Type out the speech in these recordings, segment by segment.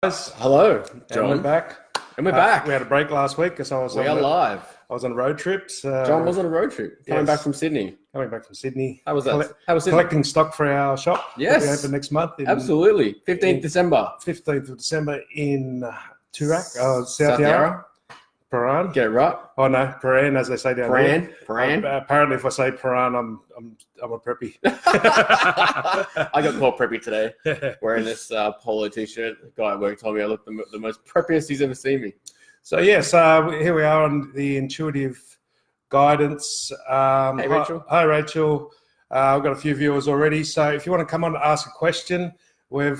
Guys, Hello, and we're John. back. And we're back. We had a break last week because We are live. I was on road trips. John was on a road trip coming back from Sydney. Coming back from Sydney. How was that? How was Sydney? Collecting stock for our shop. Yes. That we open next month. Absolutely. 15th December. 15th of December in Toorak, South Yarra. Yarra. Paran. Get it right. Oh no, Paran, as they say down there. Paran. Apparently, if I say Paran, I'm a preppy. I got called preppy today, wearing this polo t-shirt. The guy at work told me I look the most preppiest he's ever seen me. So yes, here we are on the intuitive guidance. Hey, Rachel. Hi, Rachel. I've got a few viewers already. So if you want to come on and ask a question, we're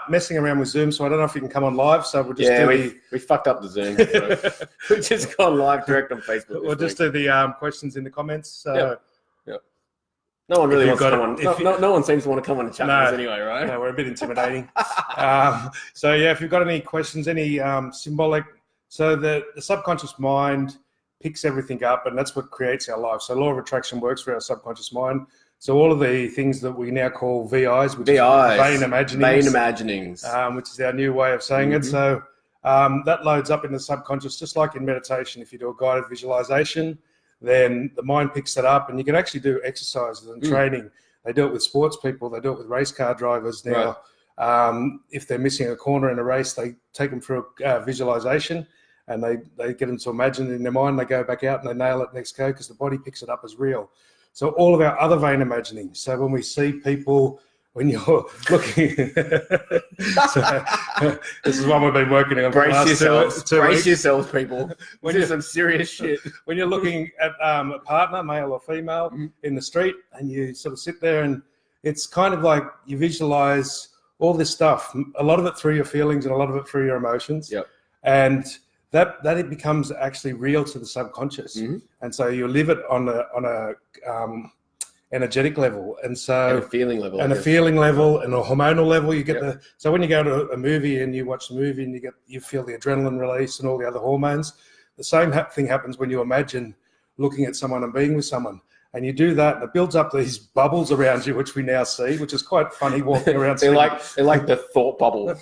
messing around with Zoom, so I don't know if you can come on live. So we'll just we fucked up the Zoom. So we've just gone live direct on Facebook. We'll just do the questions in the comments. So. Yep. No one really wants to come on. No one seems to want to come on and chat with us anyway, right? No, we're a bit intimidating. So yeah, if you've got any questions, any symbolic, so the subconscious mind picks everything up, and that's what creates our life. So law of attraction works for our subconscious mind. So all of the things that we now call VIs, which is vain imaginings, which is our new way of saying it. So that loads up in the subconscious, just like in meditation. If you do a guided visualization, then the mind picks it up, and you can actually do exercises and training. They do it with sports people. They do it with race car drivers now. Right. If they're missing a corner in a race, they take them through a visualization, and they get them to imagine it in their mind. They go back out and they nail it next go because the body picks it up as real. So all of our other vain imaginings. So when we see people, when you're looking, this is what we've been working on. Brace yourselves, people. When you're some serious shit. When you're looking at a partner, male or female, in the street, and you sort of sit there, and it's kind of like you visualize all this stuff. A lot of it through your feelings, and a lot of it through your emotions. Yep. And that it becomes actually real to the subconscious, and so you live it on a energetic level, and so and a feeling level, and a hormonal level. You get so when you go to a movie and you watch the movie and you feel the adrenaline release and all the other hormones. The same thing happens when you imagine looking at someone and being with someone. And you do that, and it builds up these bubbles around you, which we now see, which is quite funny walking around. They're like the thought bubble.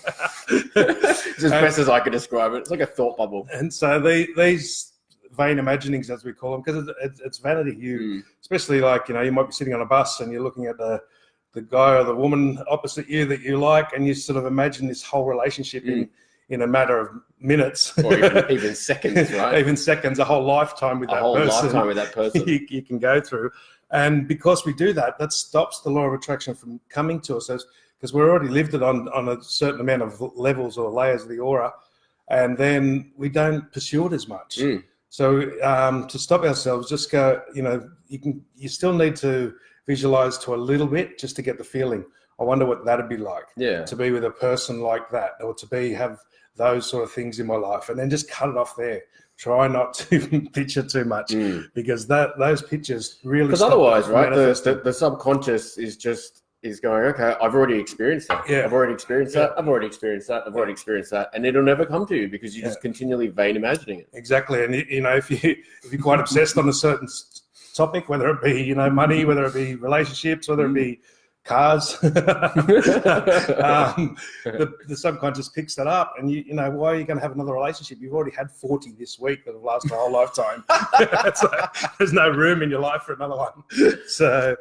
It's as best as I could describe it. It's like a thought bubble. And so these vain imaginings, as we call them, because it's vanity. Especially like, you might be sitting on a bus and you're looking at the guy or the woman opposite you that you like, and you sort of imagine this whole relationship in a matter of minutes, or even seconds, right? Even seconds, a whole lifetime with that person. You can go through, and because we do that, that stops the law of attraction from coming to us, because we're already lived it on a certain amount of levels or layers of the aura, and then we don't pursue it as much. So to stop ourselves, just go. You still need to visualize to a little bit just to get the feeling. I wonder what that'd be like. To be with a person like that, or to have those sort of things in my life, and then just cut it off there. Try not to picture too much, because those pictures really. Because otherwise, right, the subconscious is going, okay, I've already experienced that. Yeah. I've already experienced that. I've already experienced that. I've already experienced that, and it'll never come to you because you're just continually vain imagining it. Exactly, and if you're quite obsessed on a certain topic, whether it be money, whether it be relationships, whether it be cars, the subconscious picks that up, and why are you going to have another relationship? You've already had 40 this week that have lasted a whole lifetime. There's no room in your life for another one. So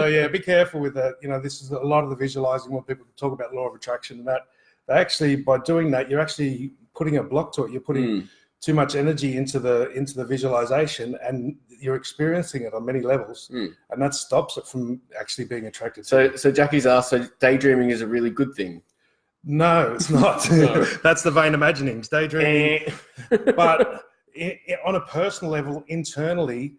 yeah, be careful with that. This is a lot of the visualizing when people talk about law of attraction, and that they actually, by doing that, you're actually putting a block to it. You're putting too much energy into the visualization, and you're experiencing it on many levels, and that stops it from actually being attracted. So Jackie's asked, so daydreaming is a really good thing? No, it's not. No. That's the vain imaginings, daydreaming. But on a personal level, internally,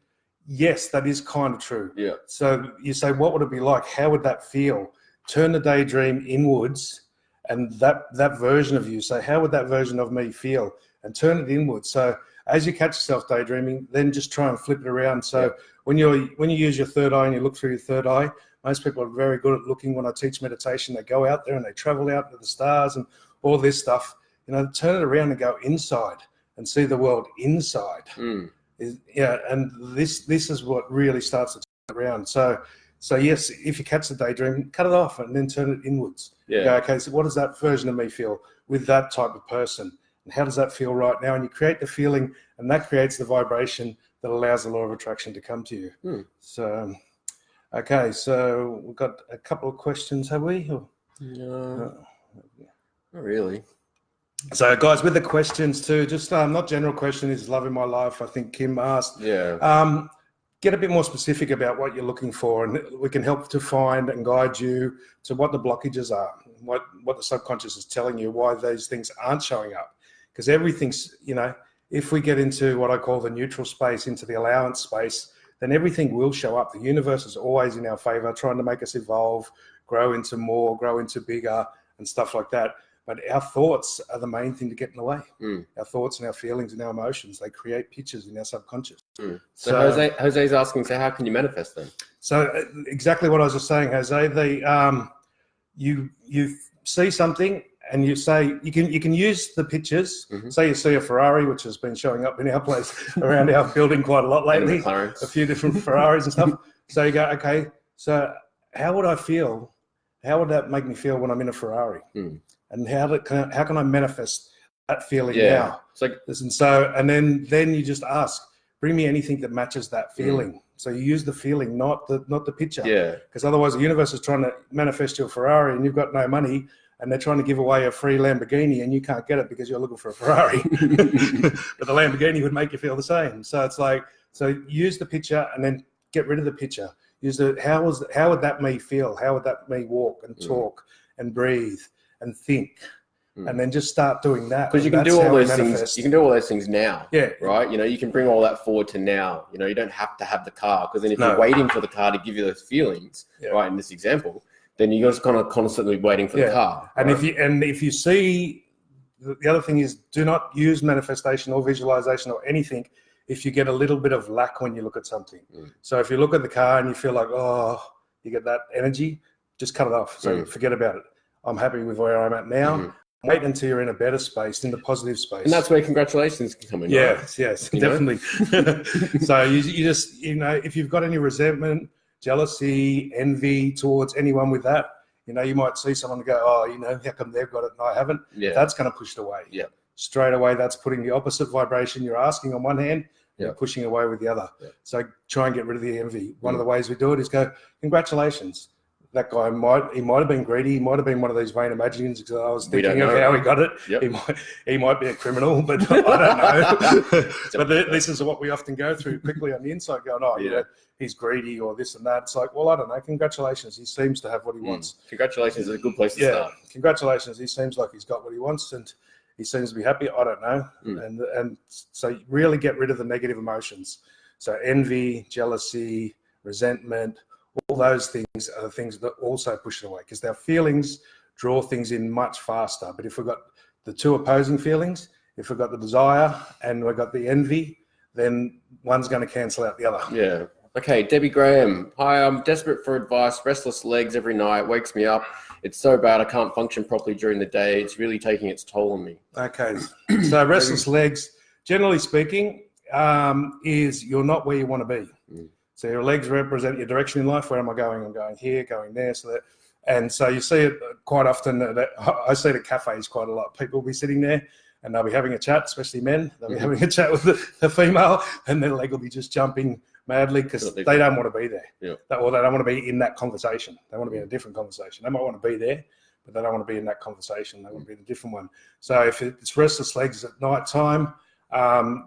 yes, that is kind of true. Yeah. So you say, what would it be like? How would that feel? Turn the daydream inwards, and that version of you, say, how would that version of me feel? And turn it inwards. So as you catch yourself daydreaming, then just try and flip it around. So when you use your third eye and you look through your third eye, most people are very good at looking. When I teach meditation, they go out there and they travel out to the stars and all this stuff. Turn it around and go inside and see the world inside. And this is what really starts to turn around. So So yes, if you catch the daydream, cut it off and then turn it inwards. Yeah. Go, okay, so what does that version of me feel with that type of person? And how does that feel right now? And you create the feeling, and that creates the vibration that allows the law of attraction to come to you. So, okay, so we've got a couple of questions, have we? No, not really. So, guys, with the questions too, just not general question, is loving my life, I think Kim asked. Yeah. Get a bit more specific about what you're looking for, and we can help to find and guide you to what the blockages are, what the subconscious is telling you, why those things aren't showing up. Because everything's, if we get into what I call the neutral space, into the allowance space, then everything will show up. The universe is always in our favor, trying to make us evolve, grow into more, grow into bigger and stuff like that. But our thoughts are the main thing to get in the way. Our thoughts and our feelings and our emotions, they create pictures in our subconscious. So Jose's asking, so how can you manifest them? So exactly what I was just saying, Jose. You see something, and you say you can use the pictures. Say you see a Ferrari, which has been showing up in our place around our building quite a lot lately, a few different Ferraris and stuff. So you go, okay, so how would I feel? How would that make me feel when I'm in a Ferrari? And how can I manifest that feeling now? It's like, and then you just ask, bring me anything that matches that feeling. So you use the feeling, not the picture. Yeah. Because otherwise the universe is trying to manifest you a Ferrari and you've got no money, and they're trying to give away a free Lamborghini and you can't get it because you're looking for a Ferrari. But the Lamborghini would make you feel the same. So it's like, so use the picture and then get rid of the picture. Use how would that me feel? How would that me walk and talk and breathe and think? And then just start doing that. Because you can do all those things. You can do all those things now. Yeah. Right. You can bring all that forward to now. You don't have to have the car, because then if you're waiting for the car to give you those feelings, right, in this example, then you're just kind of constantly waiting for the car. And right? if you see, the other thing is, do not use manifestation or visualization or anything if you get a little bit of lack when you look at something. So if you look at the car and you feel like, you get that energy, just cut it off. So forget about it. I'm happy with where I'm at now. Wait until you're in a better space, in the positive space. And that's where congratulations can come in. Yes, definitely. So you just, if you've got any resentment, jealousy, envy towards anyone with that, you might see someone and go, how come they've got it and I haven't? Yeah. That's going to push it away. Yeah. Straight away, that's putting the opposite vibration. You're asking on one hand, you're pushing away with the other. Yeah. So try and get rid of the envy. One of the ways we do it is go, congratulations. That guy might have been greedy. He might have been one of these vain imaginings, because I was thinking of how he got it. Yep. He might be a criminal, but I don't know. But this is what we often go through quickly on the inside, going, he's greedy or this and that. It's like, well, I don't know. Congratulations. He seems to have what he wants. Congratulations is a good place to start. Congratulations. He seems like he's got what he wants, and he seems to be happy. I don't know. And so really get rid of the negative emotions. So envy, jealousy, resentment, all those things are the things that also push it away, because their feelings draw things in much faster. But if we've got the two opposing feelings, if we've got the desire and we've got the envy, then one's going to cancel out the other. Yeah. Okay, Debbie Graham. Hi, I'm desperate for advice. Restless legs every night, wakes me up. It's so bad I can't function properly during the day. It's really taking its toll on me. Okay, so restless legs, generally speaking, is you're not where you want to be. So your legs represent your direction in life. Where am I going? I'm going here, going there. And so you see it quite often. I see it at cafes quite a lot. People will be sitting there and they'll be having a chat, especially men. They'll be having a chat with the female, and their leg will be just jumping madly because they don't want to be there. Or they don't want to be in that conversation. They want to be in a different conversation. They might want to be there, but they don't want to be in that conversation. They want to be in a different one. So if it's restless legs at night time,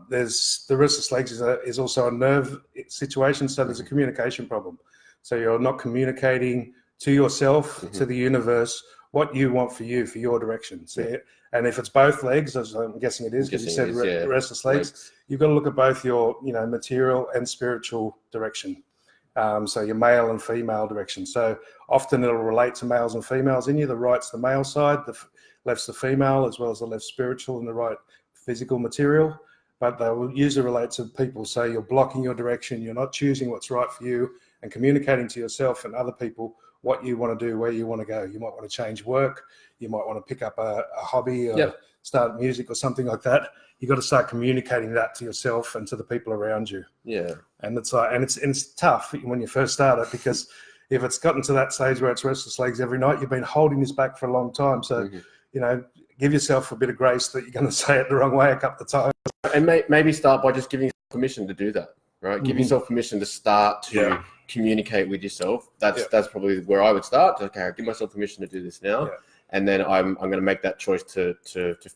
there's the restless legs is also a nerve situation. So there's a communication problem. So you're not communicating to yourself, to the universe, what you want for you, for your direction. So, and if it's both legs, as I'm guessing it is, because you said restless legs, you've got to look at both your, material and spiritual direction. So your male and female direction. So often it'll relate to males and females in you. The right's the male side, the left's the female, as well as the left spiritual and the right physical material. But they will usually relate to people. So you're blocking your direction. You're not choosing what's right for you and communicating to yourself and other people what you want to do, where you want to go. You might want to change work. You might want to pick up a hobby or start music or something like that. You've got to start communicating that to yourself and to the people around you. Yeah. And it's tough when you first start it, because if it's gotten to that stage where it's restless legs every night, you've been holding this back for a long time. So, you know, give yourself a bit of grace that you're going to say it the wrong way a couple of times. And maybe start by just giving yourself permission to do that, right? Give yourself permission to start to communicate with yourself. That's probably where I would start. Okay, I'll give myself permission to do this now. And then I'm going to make that choice to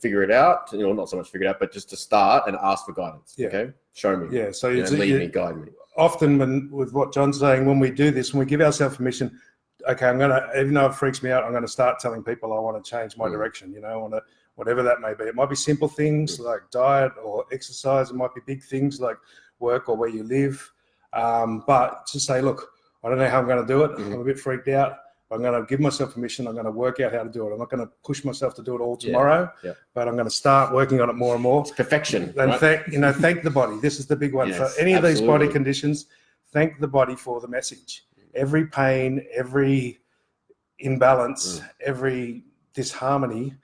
figure it out. You know, not so much figure it out, but just to start and ask for guidance. Okay, show me. Yeah, so lead me, guide me. Often, with what John's saying, when we do this, when we give ourselves permission, okay, I'm going to, even though it freaks me out, I'm going to start telling people I want to change my direction. You know, I want to, whatever that may be. It might be simple things like diet or exercise. It might be big things like work or where you live. But to say, look, I don't know how I'm going to do it. I'm a bit freaked out. I'm going to give myself permission. I'm going to work out how to do it. I'm not going to push myself to do it all tomorrow, but I'm going to start working on it more and more. It's perfection. And thank the body. This is the big one. For any of these body conditions, thank the body for the message. Every pain, every imbalance, every disharmony,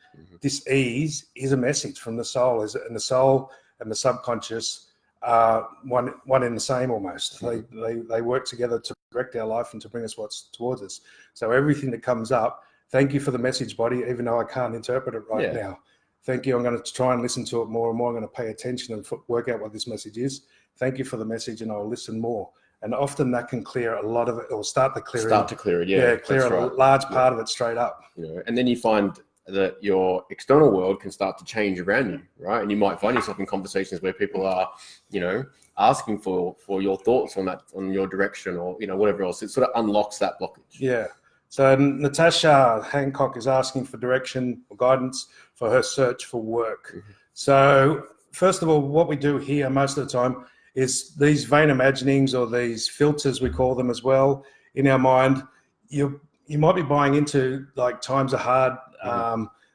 dis-ease is a message from the soul. And the soul and the subconscious are one in the same almost. They work together to direct our life and to bring us what's towards us. So everything that comes up, thank you for the message, body, even though I can't interpret it right now. Thank you. I'm going to try and listen to it more and more. I'm going to pay attention and work out what this message is. Thank you for the message, and I'll listen more. And often that can clear a lot of it, or start to clear it. Yeah, clear a large part of it straight up. You know, and then you find that your external world can start to change around you, right? And you might find yourself in conversations where people are, you know, asking for your thoughts on your direction, or, you know, whatever else. It sort of unlocks that blockage. Yeah. So Natasha Hancock is asking for direction or guidance for her search for work. So first of all, what we do here most of the time is these vain imaginings, or these filters, we call them as well, in our mind. You might be buying into, like, times are hard,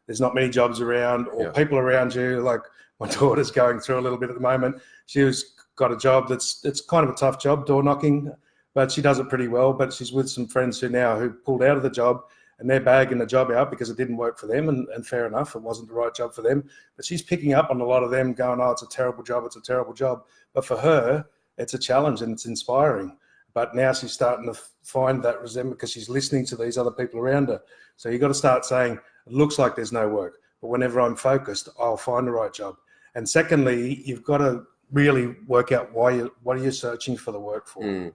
there's not many jobs around, or people around you. Like, my daughter's going through a little bit at the moment. She's got a job it's kind of a tough job, door knocking, but she does it pretty well. But she's with some friends who pulled out of the job, and they're bagging the job out because it didn't work for them, and fair enough, it wasn't the right job for them. But she's picking up on a lot of them going, oh, it's a terrible job. But for her, it's a challenge and it's inspiring. But now she's starting to find that resentment because she's listening to these other people around her. So you've got to start saying, it looks like there's no work, but whenever I'm focused, I'll find the right job. And secondly, you've got to really work out what are you searching for the work for. You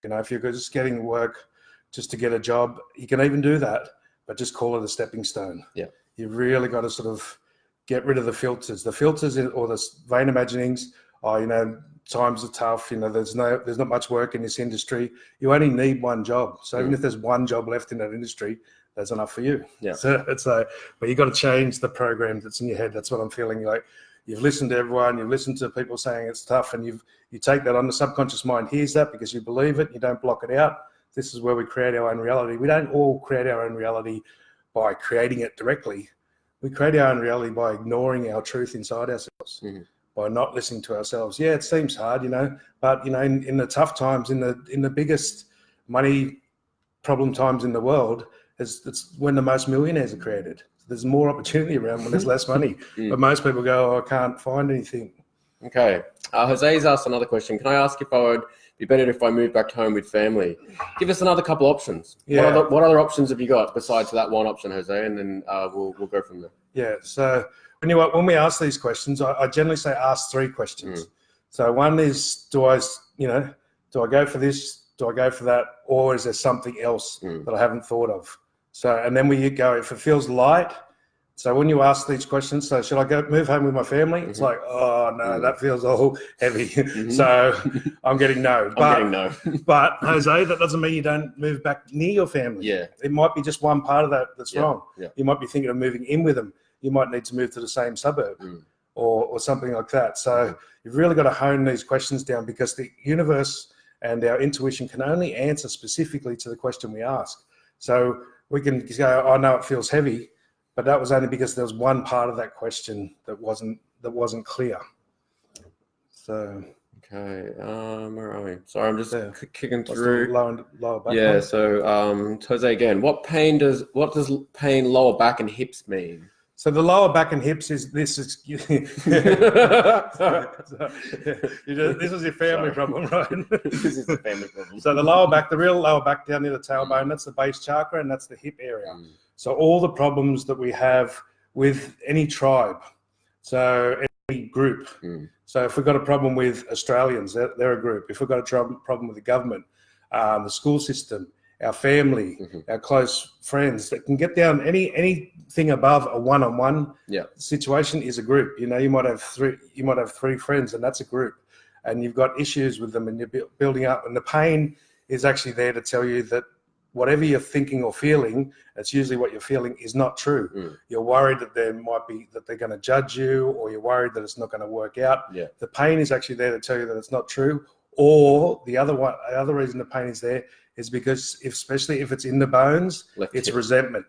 know, if you're just getting work just to get a job, you can even do that, but just call it a stepping stone. You've really got to sort of get rid of the filters. The filters or the vain imaginings. Oh, you know, times are tough. You know, there's not much work in this industry. You only need one job. So even if there's one job left in that industry, that's enough for you. So it's but you got to change the program that's in your head. That's what I'm feeling like. You've listened to everyone. You've listened to people saying it's tough, and you take that on. The subconscious mind hears that because you believe it. You don't block it out. This is where we create our own reality. We don't all create our own reality by creating it directly. We create our own reality by ignoring our truth inside ourselves. By not listening to ourselves. Yeah, it seems hard, you know, but, you know, in the tough times, in the biggest money problem times in the world, it's when the most millionaires are created. There's more opportunity around when there's less money. But most people go, oh, I can't find anything. Okay. Jose's asked another question. Can I ask if I would be better if I moved back home with family? Give us another couple options. What other options have you got besides that one option, Jose? And then we'll go from there. Yeah. So when we ask these questions, I generally say ask 3 questions. So one is, do I go for this? Do I go for that? Or is there something else that I haven't thought of? So, and then we go, if it feels light. So when you ask these questions, so should I move home with my family? It's like, oh no, that feels all heavy. So I'm getting no. But Jose, that doesn't mean you don't move back near your family. It might be just one part of that that's wrong. You might be thinking of moving in with them. You might need to move to the same suburb or something like that. So you've really got to hone these questions down, because the universe and our intuition can only answer specifically to the question we ask. So we can go, I know it feels heavy, but that was only because there was one part of that question that wasn't clear. So okay, where are we? Sorry, I'm just kicking through. Lower back. So Jose again, what does pain lower back and hips mean? So the lower back and hips is this is this is your family problem, right? This is the family problem. So the lower back, the real lower back down near the tailbone, that's the base chakra, and that's the hip area. So all the problems that we have with any tribe, so any group. So if we've got a problem with Australians, they're a group. If we've got a problem with the government, the school system, our family, our close friends, that can get down anything above a one-on-one situation is a group. You know, you might have three friends, and that's a group. And you've got issues with them, and you're building up. And the pain is actually there to tell you that whatever you're thinking or feeling, that's usually what you're feeling, is not true. You're worried that they're going to judge you, or you're worried that it's not going to work out. The pain is actually there to tell you that it's not true. Or the other reason the pain is there is because, especially if it's in the bones, it's hip. Resentment.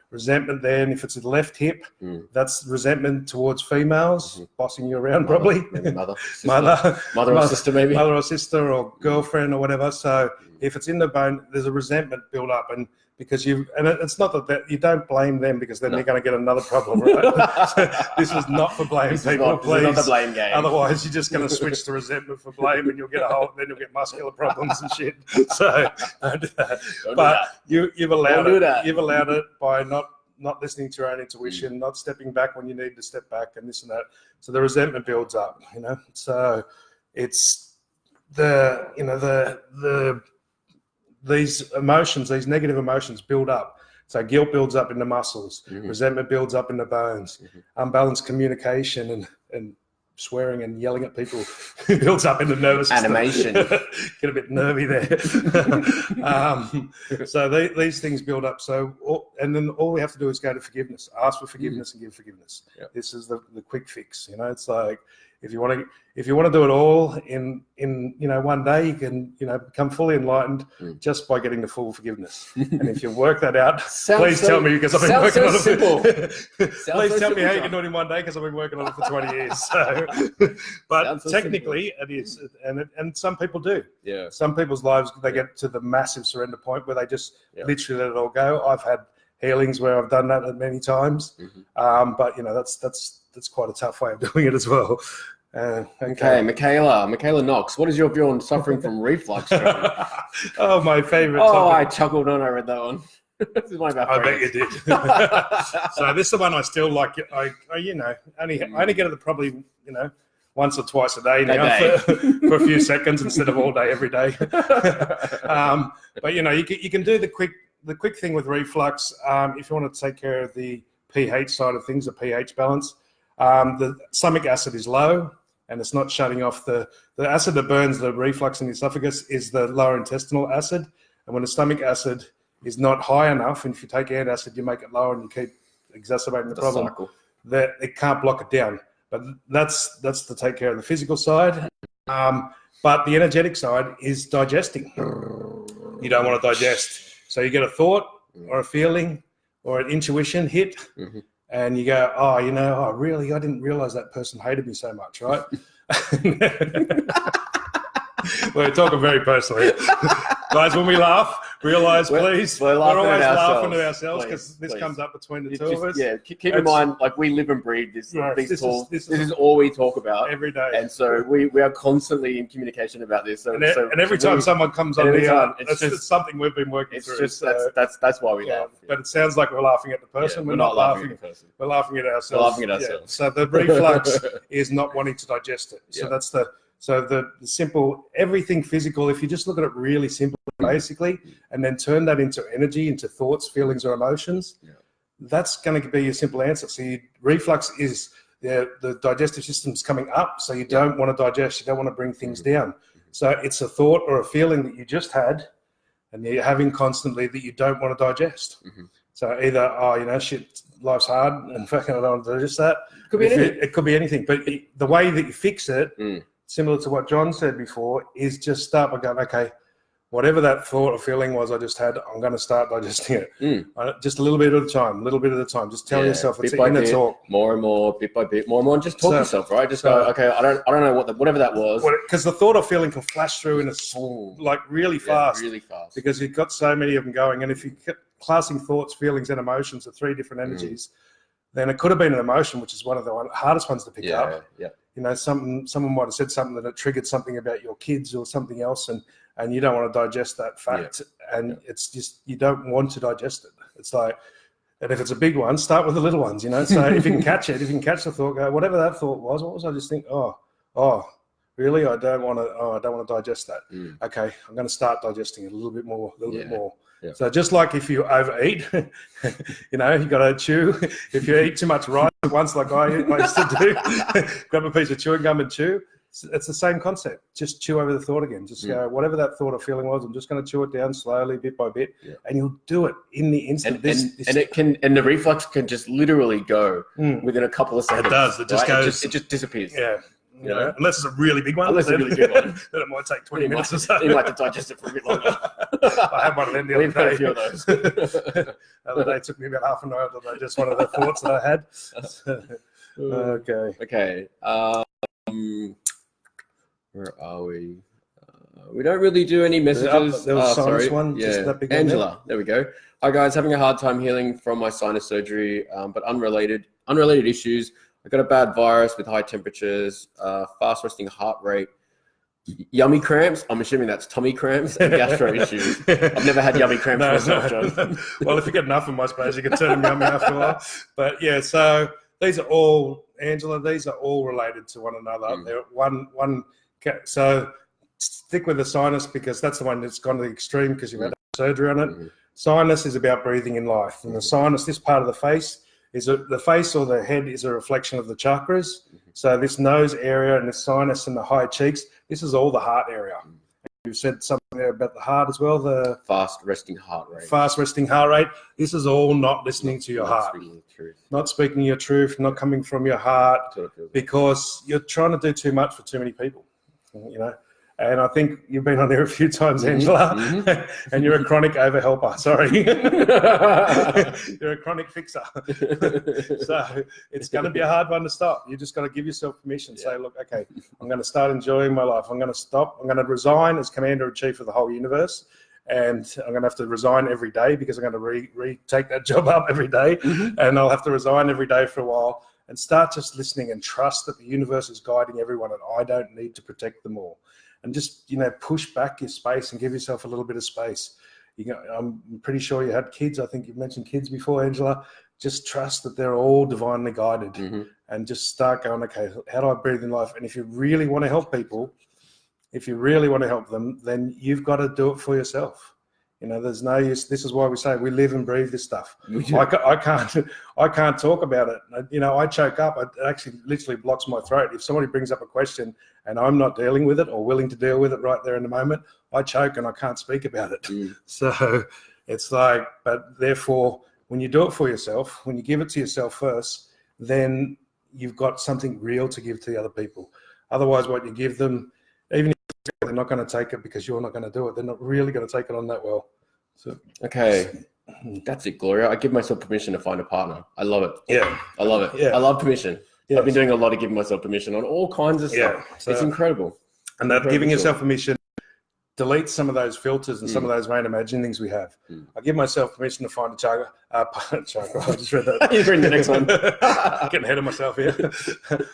Resentment there, and if it's the left hip, that's resentment towards females, bossing you around, probably. Maybe mother or sister, maybe. Mother or sister or girlfriend or whatever. So if it's in the bone, there's a resentment build up, and because it's not that you don't blame them, because then they're going to get another problem, right? So this is not for blame people, please. This is not the blame game. Otherwise, you're just going to switch to resentment for blame, and you'll get then you'll get muscular problems and shit. So don't do that. But you've allowed it. You've allowed it by not listening to your own intuition, not stepping back when you need to step back, and this and that. So the resentment builds up, you know. So it's these emotions, these negative emotions build up. So guilt builds up in the muscles, resentment builds up in the bones, unbalanced communication and swearing and yelling at people builds up in the nervous system. Animation. Get a bit nervy there. So these things build up. So, and then all we have to do is go to forgiveness, ask for forgiveness and give forgiveness. This is the quick fix. You know, it's like, if you want to do it all in one day, you can become fully enlightened just by getting the full forgiveness. And if you work that out, please tell me, because I've been working on it. Please tell me how you can do it in one day, because I've been working on it for 20 years. So, but technically it is, and some people do. Yeah. Some people's lives, they get to the massive surrender point where they just literally let it all go. I've had healings where I've done that many times, but that's quite a tough way of doing it as well. Okay, Michaela Knox, what is your view on suffering from reflux? Oh, my favorite topic. I chuckled when I read that one. This is one of our I bet you did. So this is the one I still like. I only get it probably once or twice a day now for a few seconds instead of all day every day. But you can do the quick thing with reflux if you want to take care of the pH side of things, the pH balance. The stomach acid is low, and it's not shutting off the acid that burns the reflux in the esophagus is the lower intestinal acid. And when the stomach acid is not high enough, and if you take antacid, you make it lower and you keep exacerbating the problem, that it can't block it down. But that's to take care of the physical side. But the energetic side is digesting. You don't want to digest. So you get a thought or a feeling or an intuition hit, and you go, really, I didn't realize that person hated me so much, right? We're talking very personally. Guys, when we laugh, realize, please, we're always laughing to ourselves, because this comes up between the two of us. Yeah, keep in mind, like, we live and breathe this. This is all we talk about every day. And so we are constantly in communication about this. And every time someone comes on here, it's something we've been working through. It's just, that's why we laugh. But it sounds like we're laughing at the person. We're not laughing at the person. We're laughing at ourselves. We're laughing at ourselves. So the reflux is not wanting to digest it. So that's the simple, everything physical, if you just look at it really simply, basically, and then turn that into energy, into thoughts, feelings, or emotions, that's going to be your simple answer. So reflux is the digestive system's coming up, so you don't want to digest, you don't want to bring things down. So it's a thought or a feeling that you just had, and you're having constantly, that you don't want to digest. So either, shit, life's hard, and fucking I don't want to digest that. It could be anything. But the way that you fix it, similar to what John said before, is just start by going, okay, whatever that thought or feeling was I just had, I'm going to start digesting it. Just a little bit at a time, Just tell yourself it's in a talk. More and more, bit by bit, more and more, and just talk yourself, right? Just go, okay, I don't know whatever that was. Because the thought or feeling can flash through in really fast. Really fast. Because you've got so many of them going. And if you keep classing thoughts, feelings, and emotions are three different energies, then it could have been an emotion, which is one of the hardest ones to pick up. Yeah. You know, someone might have said something that triggered something about your kids or something else, and you don't want to digest that fact, and it's just, you don't want to digest it. It's like, and if it's a big one, start with the little ones, you know. So if you can catch it, if you can catch the thought, go, whatever that thought was, what was I just think? Oh, really? I don't want to digest that. Okay, I'm going to start digesting it a little bit more, bit more. Yeah. So just like if you overeat, you know, you got to chew. If you eat too much rice at once, like I used to do, grab a piece of chewing gum and chew. It's the same concept. Just chew over the thought again. Just go, whatever that thought or feeling was, I'm just going to chew it down slowly, bit by bit, and you'll do it in the instant. And the reflux can just literally go within a couple of seconds. It does. It just goes. It just disappears. Yeah. You know? Unless it's a really big one. Unless it's a really big one. Then it might take 20 minutes or so. You might have to digest it for a bit longer. I had one of them the other day. A few of those. The other day it took me about half an hour to digest one of the thoughts that I had. Okay. Where are we? We don't really do any messages. There was sorry. One. Yeah. Just that big Angela, there we go. Hi guys, having a hard time healing from my sinus surgery, but unrelated issues. I got a bad virus with high temperatures, fast resting heart rate, yummy cramps. I'm assuming that's tummy cramps and gastro issues. I've never had yummy cramps myself, John. Well, if you get enough of them, I suppose you can turn them yummy after a while. But yeah, so these are all, Angela, these are all related to one another. They're one. So stick with the sinus because that's the one that's gone to the extreme because you've had surgery on it. Sinus is about breathing in life. And the sinus, this part of the face, the face or the head is a reflection of the chakras. So this nose area and the sinus and the high cheeks, this is all the heart area. You said something there about the heart as well, the fast resting heart rate. Fast resting heart rate. This is all not listening to your heart. Not speaking your truth, not coming from your heart, because you're trying to do too much for too many people, you know. And I think you've been on here a few times, Angela, and you're a chronic overhelper. Sorry. You're a chronic fixer. So it's going to be a hard one to stop. You just got to give yourself permission. Say, look, okay, I'm going to start enjoying my life. I'm going to stop. I'm going to resign as commander-in-chief of the whole universe. And I'm going to have to resign every day because I'm going to retake that job up every day. And I'll have to resign every day for a while and start just listening and trust that the universe is guiding everyone and I don't need to protect them all. And just, you know, push back your space and give yourself a little bit of space. You know, I'm pretty sure you had kids. I think you've mentioned kids before, Angela. Just trust that they're all divinely guided and just start going, okay, how do I breathe in life? And if you really want to help people, if you really want to help them, then you've got to do it for yourself. You know, there's no use. This is why we say we live and breathe this stuff. I can't talk about it. You know, I choke up. It actually literally blocks my throat. If somebody brings up a question and I'm not dealing with it or willing to deal with it right there in the moment, I choke and I can't speak about it. So it's like, but therefore, when you do it for yourself, when you give it to yourself first, then you've got something real to give to the other people. Otherwise, what you give them, even if they're not going to take it because you're not going to do it, they're not really going to take it on that well. So okay, that's it, Gloria. I give myself permission to find a partner. I love it. Yeah, I love it. Yeah, I love permission. Yeah. I've been doing a lot of giving myself permission on all kinds of stuff. So, it's incredible. And that giving yourself permission deletes some of those filters and some of those random imaginings we have. I give myself permission to find a chakra. I just read that. You're reading the next one. Getting ahead of myself here.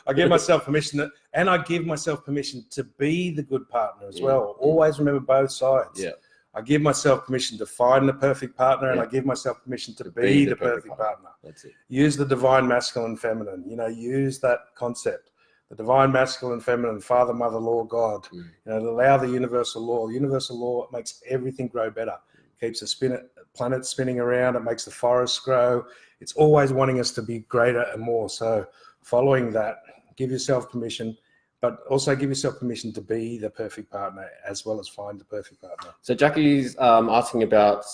I give myself permission and I give myself permission to be the good partner as well. Always remember both sides. Yeah. I give myself permission to find the perfect partner and I give myself permission to be the perfect partner. That's it. Use the divine masculine, feminine. You know, use that concept. The divine masculine, feminine, Father, Mother, Lord, God. You know, allow the universal law. The universal law makes everything grow better. Keeps the planet spinning around. It makes the forests grow. It's always wanting us to be greater and more. So following that, give yourself permission, but also give yourself permission to be the perfect partner as well as find the perfect partner. So Jackie's asking about,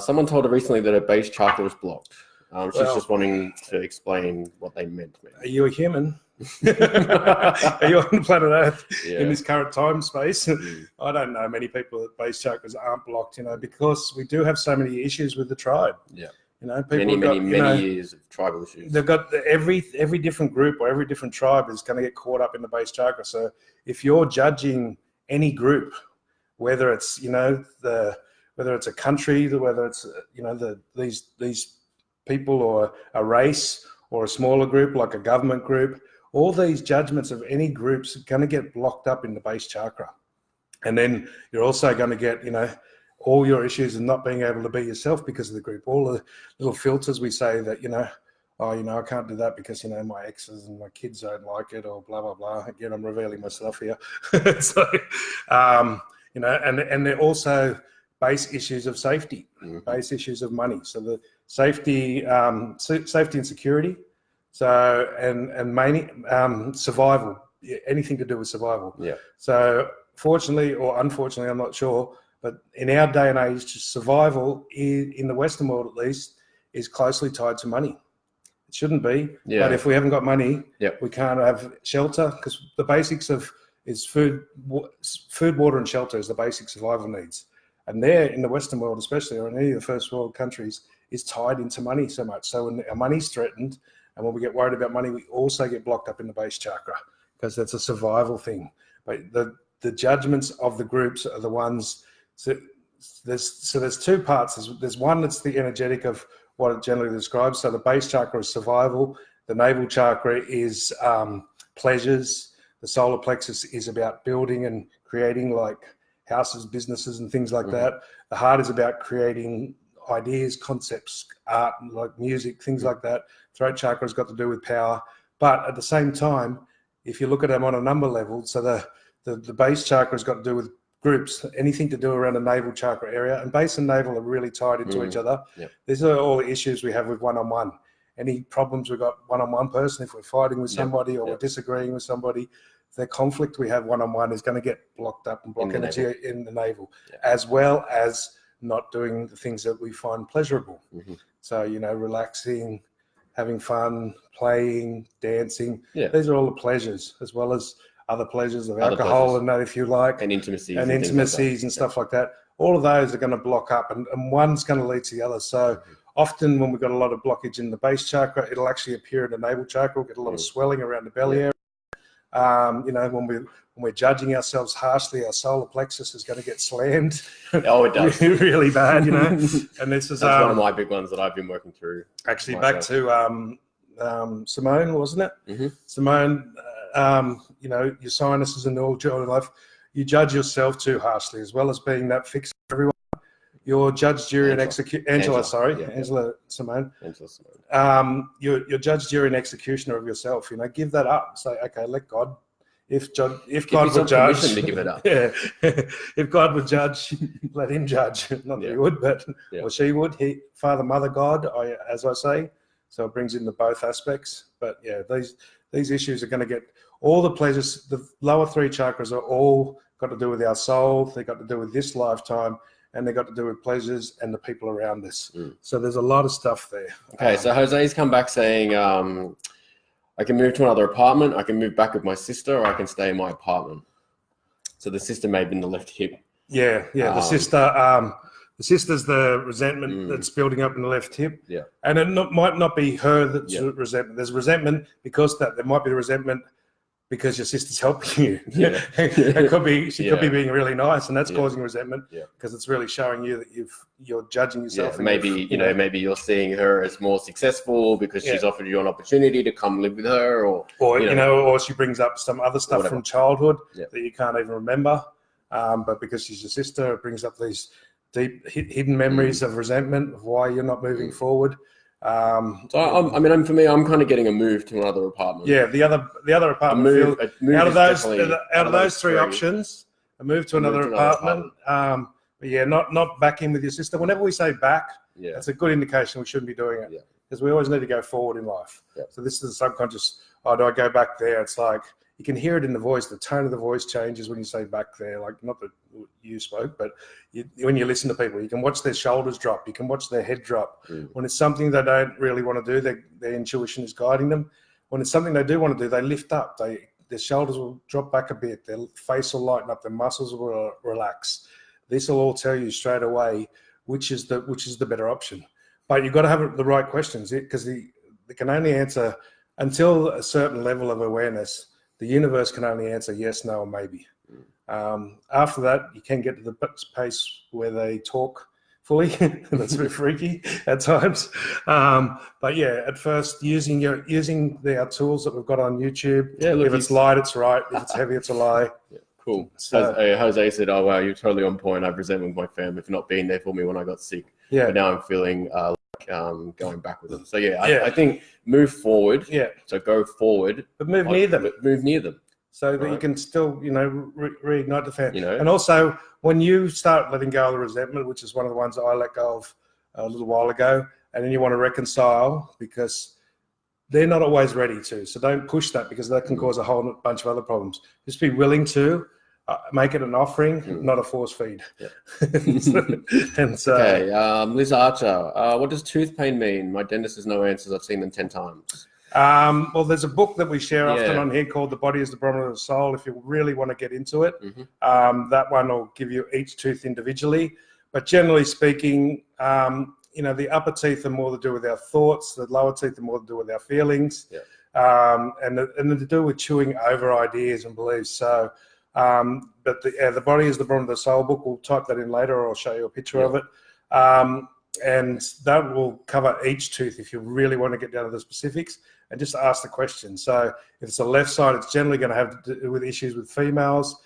someone told her recently that her base chakra was blocked. She's just wanting to explain what they meant. Are you a human? Are you on planet Earth in this current time space? I don't know many people that base chakras aren't blocked, you know, because we do have so many issues with the tribe. Yeah. You know, people many years of tribal issues. They've got every different group or every different tribe is going to get caught up in the base chakra. So if you're judging any group, whether it's, you know, whether it's a country, whether it's, you know, these people or a race or a smaller group like a government group, all these judgments of any groups are going to get blocked up in the base chakra. And then you're also going to get, all your issues of not being able to be yourself because of the group. All the little filters we say that, I can't do that because, my exes and my kids don't like it, or blah, blah, blah. Again, I'm revealing myself here. So, and they're also base issues of safety, base issues of money. So the safety and security. So, and mainly survival, anything to do with survival. Yeah. So fortunately or unfortunately, I'm not sure, but in our day and age, survival in the Western world, at least, is closely tied to money. It shouldn't be, but if we haven't got money, we can't have shelter, because the basics is food, water, and shelter is the basic survival needs. And there, in the Western world, especially, or in any of the first world countries, is tied into money so much. So when our money's threatened, and when we get worried about money, we also get blocked up in the base chakra, because that's a survival thing. But the judgments of the groups are the ones. So there's two parts. There's one that's the energetic of what it generally describes. So the base chakra is survival. The navel chakra is pleasures. The solar plexus is about building and creating, like houses, businesses, and things like that. The heart is about creating ideas, concepts, art, like music, things like that. Throat chakra has got to do with power. But at the same time, if you look at them on a number level, so the base chakra has got to do with groups, anything to do around the navel chakra area, and base and navel are really tied into each other. These are all the issues we have with one-on-one. Any problems we've got one-on-one person, if we're fighting with somebody or we're disagreeing with somebody, the conflict we have one-on-one is going to get blocked up and block energy in the navel, as well as not doing the things that we find pleasurable. So, relaxing, having fun, playing, dancing. These are all the pleasures, as well as other pleasures of alcohol and that, if you like. And intimacies and stuff like that. All of those are going to block up, and one's going to lead to the other. So often when we've got a lot of blockage in the base chakra, it'll actually appear in the navel chakra. We'll get a lot of swelling around the belly area. When we're judging ourselves harshly, our solar plexus is going to get slammed. Oh, it does. Really bad, And this is that's one of my big ones that I've been working through. Actually, myself. Back to Simone, wasn't it? Simone, your sinuses and all your life, you judge yourself too harshly, as well as being that fix for everyone. You're judge, jury, and executioner. Angela Simone. You're judge, jury, and executioner of yourself. Give that up. Say, okay, let God. If God would judge, to give it up. If God would judge, let Him judge. Not that He would, but or she would. Father, Mother, God, as I say. So it brings in the both aspects. But these issues are going to get all the pleasures. The lower three chakras are all got to do with our soul. They got to do with this lifetime, and they got to do with pleasures and the people around us. So there's a lot of stuff there. Okay, so Jose's come back saying, I can move to another apartment, I can move back with my sister, or I can stay in my apartment. So the sister may be in the left hip. The sister's the resentment that's building up in the left hip. And it might not be her that's resentment. There's resentment because there might be the resentment because your sister's helping you. It could be she could be being really nice, and that's causing resentment because it's really showing you that you're judging yourself. Maybe maybe you're seeing her as more successful because she's offered you an opportunity to come live with her, or she brings up some other stuff from childhood that you can't even remember, but because she's your sister, it brings up these deep hidden memories of resentment of why you're not moving forward. For me, I'm kind of getting a move to another apartment. The other apartment. Out of those three options, a move to another apartment. But not back in with your sister. Whenever we say back, that's a good indication we shouldn't be doing it, because we always need to go forward in life. So this is the subconscious. Oh, do I go back there? It's like you can hear it in the voice. The tone of the voice changes when you say back there. Like, not that you spoke, but when you listen to people, you can watch their shoulders drop. You can watch their head drop. When it's something they don't really want to do, their intuition is guiding them. When it's something they do want to do, they lift up. Their shoulders will drop back a bit. Their face will lighten up. Their muscles will relax. This will all tell you straight away which is the better option. But you've got to have the right questions, because they can only answer until a certain level of awareness. The universe can only answer yes, no, or maybe. After that, you can get to the pace where they talk fully. That's a bit freaky at times. But yeah, at first using our tools that we've got on YouTube. Yeah, look, if it's light, it's right. If it's heavy, it's a lie. Yeah, cool. So, Jose said, "Oh wow, you're totally on point. I resent with my family for not being there for me when I got sick. Yeah. But now I'm feeling going back with them. So I think move forward. Yeah. So go forward, but move near them. Move near them, so that you can still, reignite the fan. You know? And also, when you start letting go of the resentment, which is one of the ones that I let go of a little while ago, and then you want to reconcile because they're not always ready to. So don't push that because that can cause a whole bunch of other problems. Just be willing to make it an offering, not a force feed. Yeah. And so, okay, Liz Archer, what does tooth pain mean? My dentist has no answers. I've seen them 10 times. Well, there's a book that we share often on here called The Body is the Barometer of the Soul. If you really want to get into it, that one will give you each tooth individually. But generally speaking, the upper teeth are more to do with our thoughts. The lower teeth are more to do with our feelings, and to do with chewing over ideas and beliefs. So, but the Body is the Barometer of the Soul book. We'll type that in later, or I'll show you a picture of it. And that will cover each tooth if you really want to get down to the specifics and just ask the question. So if it's the left side, it's generally going to have to do with issues with females,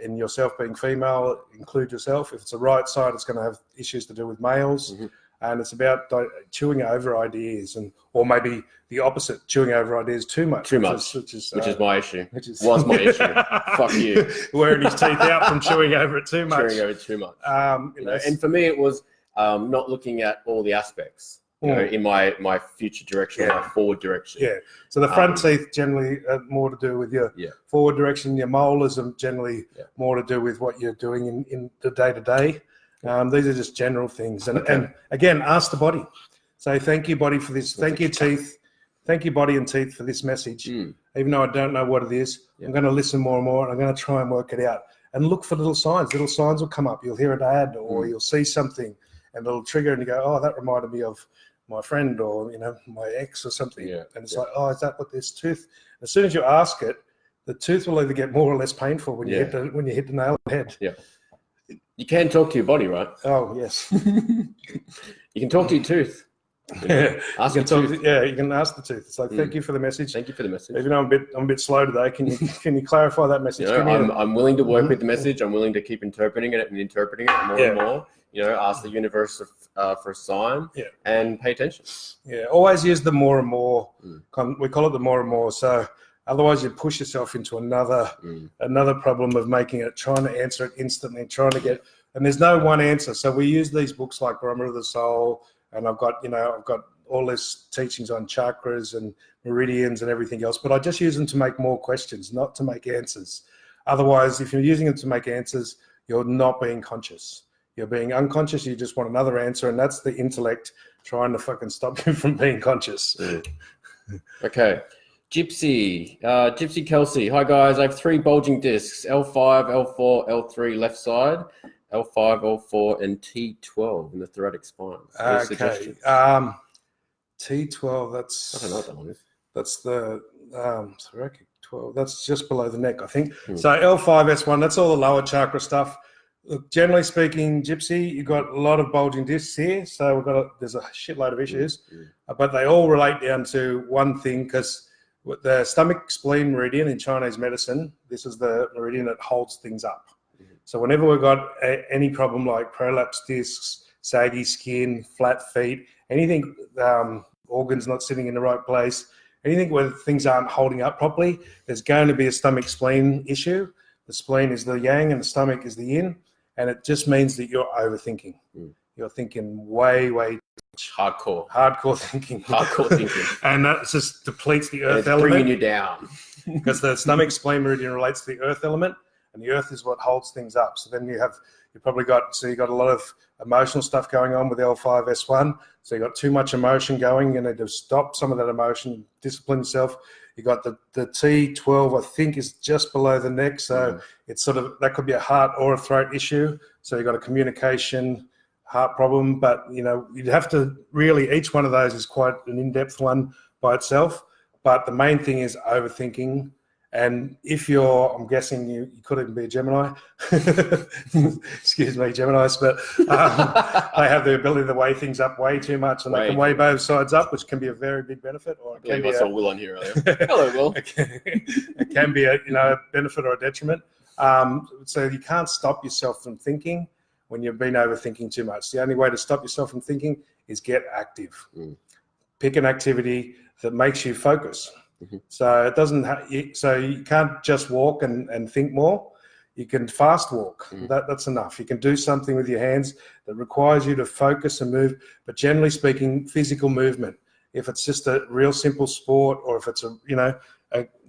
and yourself being female, include yourself. If it's the right side, it's going to have issues to do with males. And it's about chewing over ideas, or maybe the opposite, chewing over ideas too much. Which is my issue. Was my issue. Fuck you. Wearing his teeth out from chewing over it too much. Chewing over it too much. And for me, it was not looking at all the aspects, in my future direction, my forward direction. Yeah. So the front teeth generally are more to do with your forward direction. Your molars are generally more to do with what you're doing in the day-to-day. These are just general things. And again, ask the body. Say, thank you, body, for this. Thank you, teeth. Thank you, body and teeth, for this message. Even though I don't know what it is, I'm going to listen more and more, and I'm going to try and work it out. And look for little signs. Little signs will come up. You'll hear an ad, or you'll see something, and it'll trigger, and you go, oh, that reminded me of my friend, or my ex or something. And it's like, oh, is that what this tooth? As soon as you ask it, the tooth will either get more or less painful when you hit the nail on the head. Yeah. You can talk to your body, right? Oh, yes. You can talk to your tooth. You can ask the tooth. It's like, thank you for the message. Thank you for the message. Even though I'm a bit slow today, can you clarify that message? I'm willing to work with the message. I'm willing to keep interpreting it and more and more. Ask the universe for a sign and pay attention. Yeah, always use the more and more. We call it the more and more. So otherwise, you push yourself into another problem of trying to answer it instantly, and there's no one answer. So we use these books like Barometer of the Soul, and I've got all this teachings on chakras and meridians and everything else, but I just use them to make more questions, not to make answers. Otherwise, if you're using them to make answers, you're not being conscious. You're being unconscious. You just want another answer, and that's the intellect trying to fucking stop you from being conscious. Okay. Gypsy Kelsey. Hi guys, I have 3 bulging discs, L5, L4, L3 left side, L5, L4, and T12 in the thoracic spine. Okay. T12, that's... I don't know what that one is. That's the thoracic 12. That's just below the neck, I think. So L5, S1, that's all the lower chakra stuff. Look, generally speaking, Gypsy, you've got a lot of bulging discs here, so there's a shitload of issues, but they all relate down to one thing, because the stomach spleen meridian in Chinese medicine, this is the meridian that holds things up. So whenever we've got any problem like prolapsed discs, saggy skin, flat feet, anything, organs not sitting in the right place, anything where things aren't holding up properly, there's going to be a stomach spleen issue. The spleen is the yang and the stomach is the yin, and it just means that you're overthinking. You're thinking way hardcore thinking. And that just depletes the earth element. Bringing you down. Because the stomach spleen meridian relates to the earth element, and the earth is what holds things up. So then you've got a lot of emotional stuff going on with L5, S1. So you've got too much emotion going. You need to stop some of that emotion, discipline yourself. You got the T12, I think, is just below the neck. So it's that could be a heart or a throat issue. So you've got a communication heart problem, but you'd have to really, each one of those is quite an in-depth one by itself. But the main thing is overthinking And if I'm guessing you could even be a Gemini. Excuse me, Geminis, but they have the ability to weigh things up way too much, and they can weigh both sides up, which can be a very big benefit. Or I believe I saw Will on here earlier. Hello, Will. It can be a benefit or a detriment. So you can't stop yourself from thinking when you've been overthinking too much. The only way to stop yourself from thinking is get active. Pick an activity that makes you focus. So it doesn't. So you can't just walk and think more. You can fast walk. That's enough. You can do something with your hands that requires you to focus and move. But generally speaking, physical movement. If it's just a real simple sport, or if it's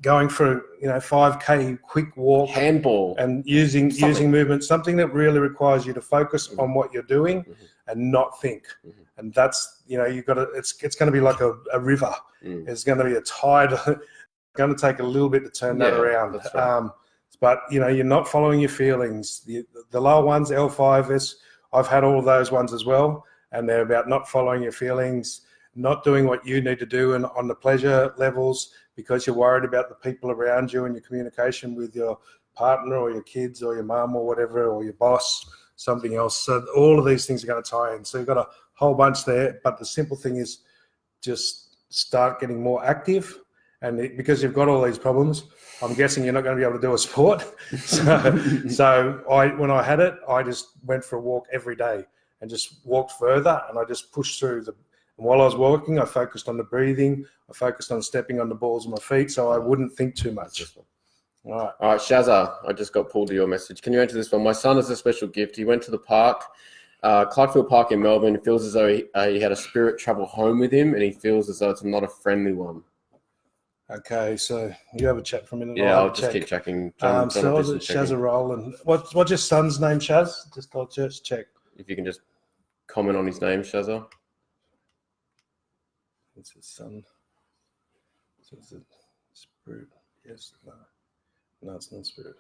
going for 5K quick walk, handball, and using movement, something that really requires you to focus on what you're doing and not think. And that's you've got to. It's going to be like a river. It's going to be a tide. It's going to take a little bit to turn that around. That's right. But you're not following your feelings. The lower ones, L5s, I've had all of those ones as well, and they're about not following your feelings, not doing what you need to do, and on the pleasure levels, because you're worried about the people around you and your communication with your partner or your kids or your mum or whatever, or your boss, something else. So all of these things are going to tie in. So you've got a whole bunch there, but the simple thing is just start getting more active. And because you've got all these problems, I'm guessing you're not going to be able to do a sport. So when I had it, I just went for a walk every day and just walked further, and I just pushed through and while I was walking, I focused on the breathing. I focused on stepping on the balls of my feet, so I wouldn't think too much. All right, Shazza, I just got pulled to your message. Can you answer this one? My son has a special gift. He went to the park, Clarkfield Park in Melbourne. He feels as though he had a spirit travel home with him, and he feels as though it's not a friendly one. Okay, so you have a chat for a minute. Yeah, I'll just keep checking. So Shazza Roland. What's your son's name, Shaz? I'll just check. If you can just comment on his name, Shazza. It's his son. So is it Spirit? Yes. No, it's not Spirit.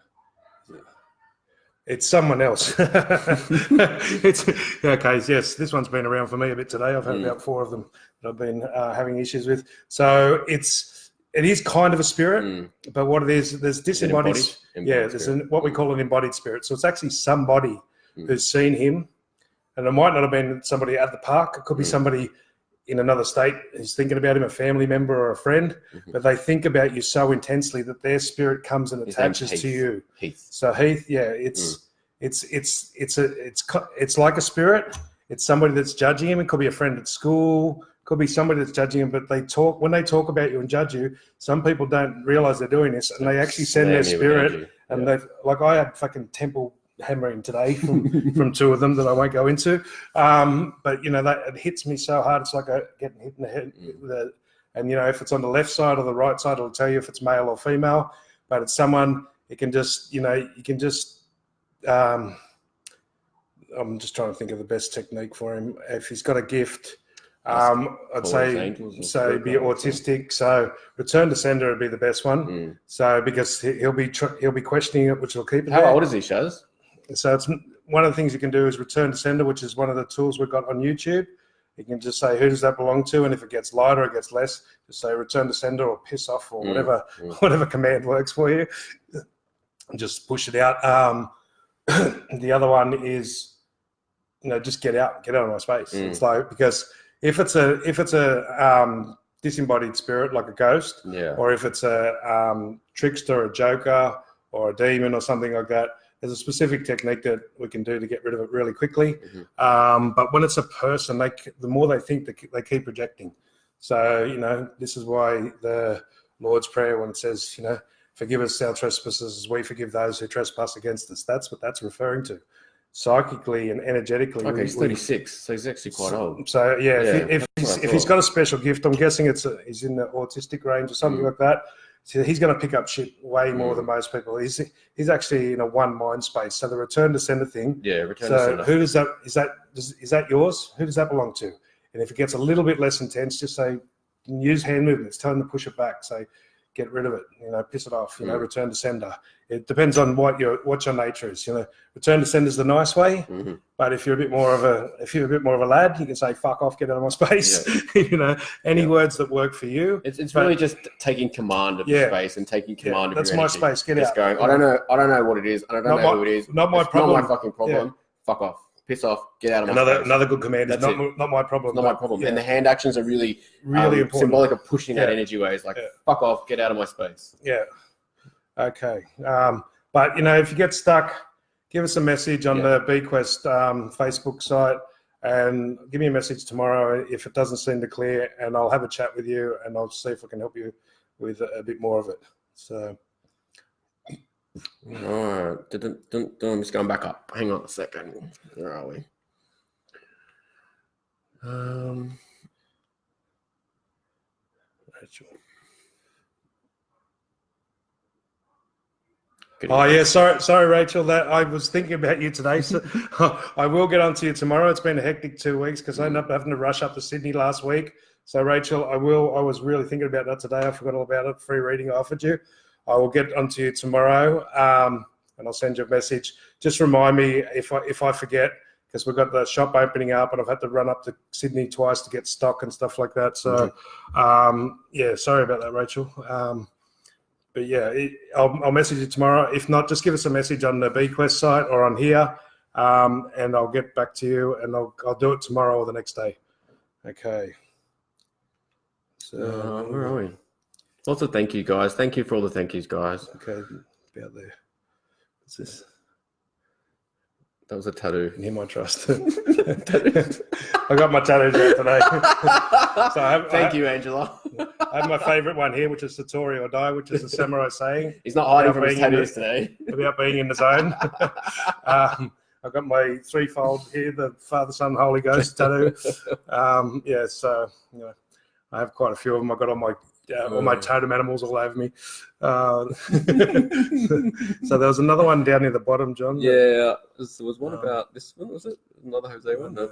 It's someone else. It's okay. Yes, this one's been around for me a bit today. I've had about 4 of them that I've been having issues with. So it is kind of a spirit, but what it is, there's disembodied. There's what we call an embodied spirit. So it's actually somebody who's seen him, and it might not have been somebody at the park. It could be somebody in another state who's thinking about him, a family member or a friend, but they think about you so intensely that their spirit comes and attaches to you. Heath. So Heath, it's like a spirit. It's somebody that's judging him. It could be a friend at school. Could be somebody that's judging him, but when they talk about you and judge you, some people don't realize they're doing this, and they actually send their spirit. And they've, like, I had fucking temple hammering today from 2 of them that I won't go into. But that it hits me so hard. It's like getting hit in the head. And if it's on the left side or the right side, it'll tell you if it's male or female. But it's someone. It can just, you can just. I'm just trying to think of the best technique for him. If he's got a gift. I'd say be autistic. So return to sender would be the best one. So because he'll be questioning it, which will keep it. How old is he, Shaz? So it's one of the things you can do is return to sender, which is one of the tools we've got on YouTube. You can just say, who does that belong to? And if it gets lighter, it gets less. Just say return to sender or piss off or whatever command works for you. And just push it out. The other one is, just get out of my space. It's like, because if it's a disembodied spirit like a ghost, or if it's a trickster, a joker, or a demon or something like that, there's a specific technique that we can do to get rid of it really quickly. But when it's a person, the more they think, they keep projecting. So this is why the Lord's Prayer, when it says, forgive us our trespasses as we forgive those who trespass against us. That's what that's referring to. Psychically and energetically. Okay, he's 36, so he's actually quite old. So if he's got a special gift, I'm guessing he's in the autistic range or something like that. So he's going to pick up shit way more than most people. He's actually in a one mind space. So the return to sender thing. Yeah, return to sender. Who does that is that yours? Who does that belong to? And if it gets a little bit less intense, just say use hand movements. Tell them to push it back. Say, get rid of it. Piss it off. Return to sender. It depends on what your nature is. Return to sender is the nice way. But if you're a bit more of a lad, you can say fuck off, get out of my space. Any words that work for you. It's really just taking command of the space and taking command of your energy. That's my space. Get just out. Going. I don't know what it is. I don't know who it is. Not my problem. Not my fucking problem. Fuck off. Piss off. Get out of my space. Another good command is not my problem. It's not my problem. And the hand actions are really important. Symbolic of pushing that energy away. It's like fuck off. Get out of my space. Yeah. Okay. But if you get stuck, give us a message on the BQuest Facebook site, and give me a message tomorrow if it doesn't seem to clear, and I'll have a chat with you, and I'll see if I can help you with a bit more of it. So. All right. I'm just going back up. Hang on a second. Where are we? Rachel. Oh yeah, sorry, Rachel. That I was thinking about you today. So I will get onto you tomorrow. It's been a hectic 2 weeks because I ended up having to rush up to Sydney last week. So Rachel, I was really thinking about that today. I forgot all about it. Free reading I offered you. I will get onto you tomorrow, and I'll send you a message. Just remind me if I forget, because we've got the shop opening up, and I've had to run up to Sydney twice to get stock and stuff like that. So, sorry about that, Rachel. But yeah, I'll message you tomorrow. If not, just give us a message on the BQuest site or on here, and I'll get back to you, and I'll do it tomorrow or the next day. Okay. So where are we? Lots of thank you, guys. Thank you for all the thank yous, guys. Okay, about there. What's this? That was a tattoo. In my trust. I got my tattoos out today. So thank you, Angela. I have my favourite one here, which is Satori or Die, which is a samurai saying. He's not hiding from his tattoos today. About being in the zone. I've got my threefold here, the Father, Son, Holy Ghost tattoo. I have quite a few of them. I've got all my totem animals all over me. So there was another one down near the bottom, John. Yeah, there was one about this one, was it? Another Jose one? No.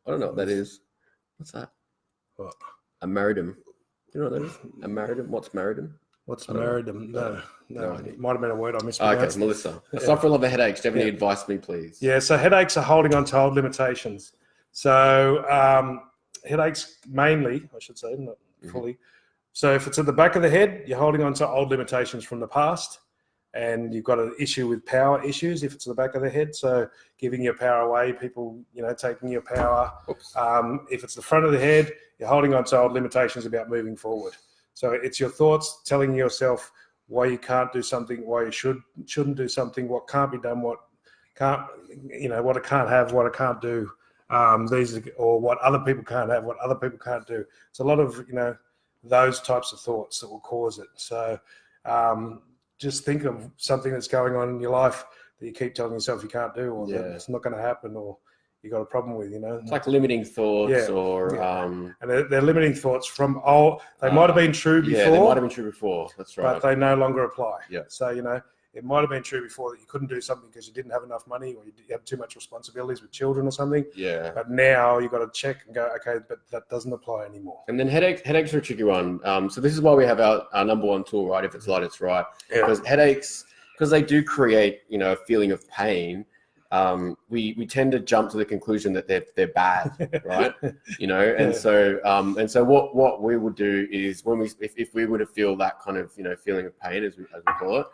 I don't know what that is. What's that? What? A Meridian. You know what that is? A Meridian? What's Meridian? What's Meridian? No. It might have been a word I missed. Okay, Melissa. Aside from all the headaches, do you have any advice for me, please? Yeah, so headaches are holding on to old limitations. So headaches mainly, I should say, not fully. So if it's at the back of the head, you're holding on to old limitations from the past, and you've got an issue with power issues if it's at the back of the head. So giving your power away, people, taking your power. If it's the front of the head, you're holding on to old limitations about moving forward. So it's your thoughts telling yourself why you can't do something, why you shouldn't do something, what can't be done, what can't, what I can't have, what I can't do. Or what other people can't have, what other people can't do. It's a lot of those types of thoughts that will cause it. So just think of something that's going on in your life that you keep telling yourself you can't do, or that it's not going to happen, or you got a problem with. It's like limiting thoughts, and they're limiting thoughts from old. They might have been true before. Yeah, they might have been true before. That's right. But they no longer apply. Yeah. So it might have been true before that you couldn't do something because you didn't have enough money, or you had too much responsibilities with children or something. Yeah. But now you've got to check and go, okay, but that doesn't apply anymore. And then headaches are a tricky one. So this is why we have our number one tool, right? If it's light, it's right. Because headaches, because they do create, a feeling of pain. We tend to jump to the conclusion that they're bad, right? And so what we would do is if we were to feel that kind of feeling of pain as we call it,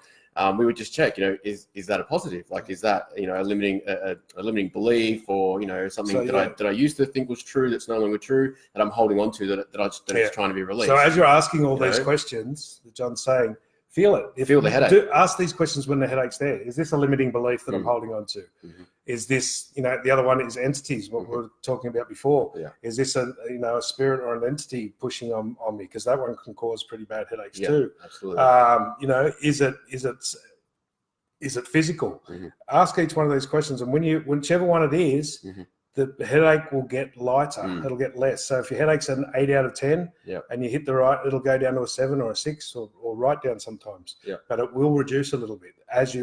we would just check, is that a positive? Like, is that a limiting belief, or something that I used to think was true that's no longer true, that I'm holding on to that it's trying to be released. So as you're asking all these questions that John's saying, feel it. Feel the headache. Ask these questions when the headache's there. Is this a limiting belief that I'm holding on to? Is this, the other one is entities, what we were talking about before. Yeah. Is this a spirit or an entity pushing on me? Because that one can cause pretty bad headaches too. Absolutely. Is it physical? Ask each one of these questions, and whichever one it is, the headache will get lighter. It'll get less. So if your headache's an 8 out of 10, and you hit the right, it'll go down to a 7 or a 6, or right down sometimes. But it will reduce a little bit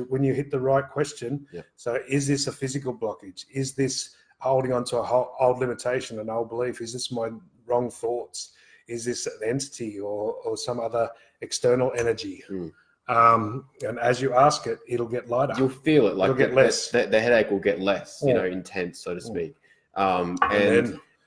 when you hit the right question. So is this a physical blockage? Is this holding on to a old limitation, an old belief? Is this my wrong thoughts? is this an entity or some other external energy? And as you ask it, it'll get lighter. You'll feel it, like it'll get less. The headache will get less, you know, intense, so to speak.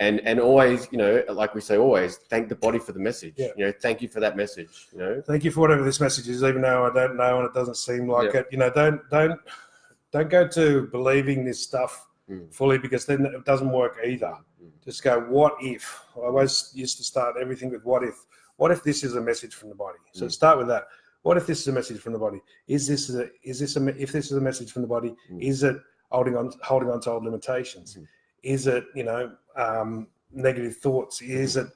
And always, you know, like we say, always thank the body for the message. You know, thank you for that message. You know, thank you for whatever this message is, even though I don't know and it doesn't seem like it. You know, don't go to believing this stuff fully, because then it doesn't work either. Just go, what if? I always used to start everything with what if. What if this is a message from the body? So start with that. What if this is a message from the body? If this is a message from the body, is it holding on to old limitations? Is it, you know, negative thoughts? Is it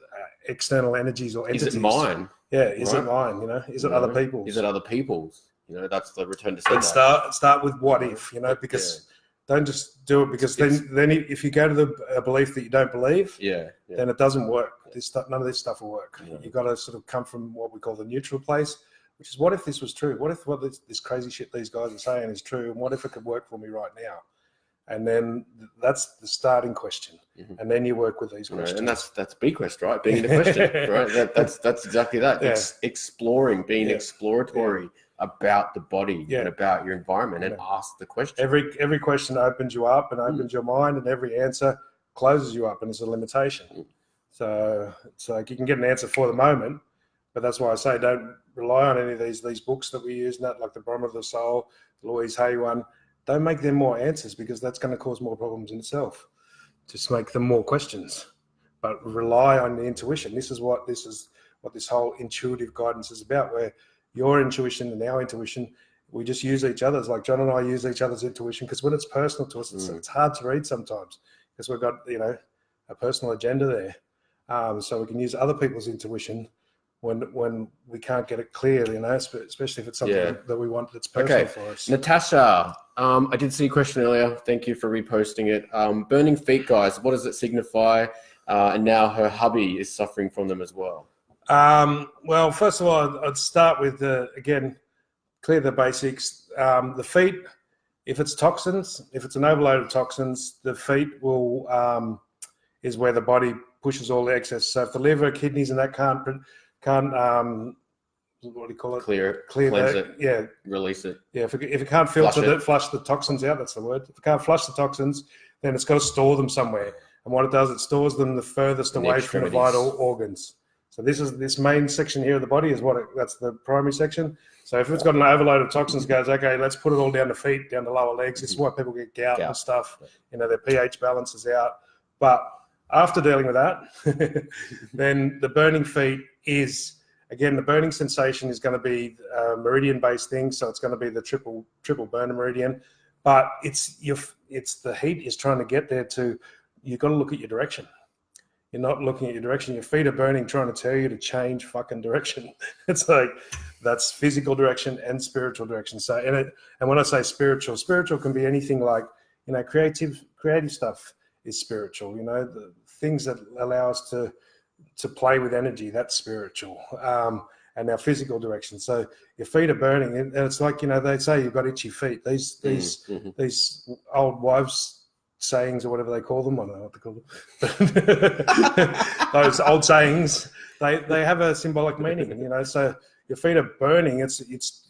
external energies or entities? Is it mine? Yeah, is it mine? You know, is it other people's? Is it other people's? You know, that's the return to sender. Start with what if, you know, because don't just do it, because then if you go to the belief that you don't believe, then it doesn't work. None of this stuff will work. You've got to sort of come from what we call the neutral place, which is, what if this was true? What if this crazy shit these guys are saying is true? And what if it could work for me right now? And then that's the starting question. And then you work with these questions. And that's B quest, right? Being the question, right? That's exactly that. Exploring, being exploratory about the body and about your environment, and ask the question. Every question opens you up and opens your mind, and every answer closes you up, and it's a limitation. So you can get an answer for the moment, but that's why I say don't rely on any of these books that we use, like the Brahma of the Soul, the Louise Hay one. Don't make them more answers, because that's going to cause more problems in itself. Just make them more questions, but rely on the intuition. This is what this whole intuitive guidance is about, where your intuition and our intuition, we just use each other's. Like John and I use each other's intuition, because when it's personal to us, it's hard to read sometimes, because we've got, you know, a personal agenda there. So we can use other people's intuition when we can't get it clear, you know, especially if it's something that we want that's personal for us. Natasha, I did see a question earlier. Thank you for reposting it. Burning feet, guys, what does it signify? And now her hubby is suffering from them as well. Well, first of all, I'd start with, again, clear the basics. The feet, if it's toxins, if it's an overload of toxins, the feet will is where the body pushes all the excess. So if the liver, kidneys, and that can't what do you call it? Clear cleanse it. Release it. Yeah, if it can't filter it, flush the toxins out, that's the word. If it can't flush the toxins, then it's got to store them somewhere. And what it does, it stores them the furthest away from the vital organs. So this main section here of the body is that's the primary section. So if it's got an overload of toxins, goes, okay, let's put it all down the feet, down the lower legs. This is why people get gout and stuff. You know, their pH balance is out. But after dealing with that, then the burning feet is, again, the burning sensation is going to be a meridian-based thing, so it's going to be the triple burner meridian. But it's the heat is trying to get there to. You've got to look at your direction. You're not looking at your direction. Your feet are burning, trying to tell you to change fucking direction. It's like that's physical direction and spiritual direction. So and when I say spiritual can be anything like, you know, creative stuff is spiritual. You know, the things that allow us to play with energy, that's spiritual. And our physical direction. So your feet are burning, and it's like, you know, they say you've got itchy feet. These old wives' sayings, or whatever they call them, I don't know what to call them. Those old sayings, they have a symbolic meaning, you know. So your feet are burning. It's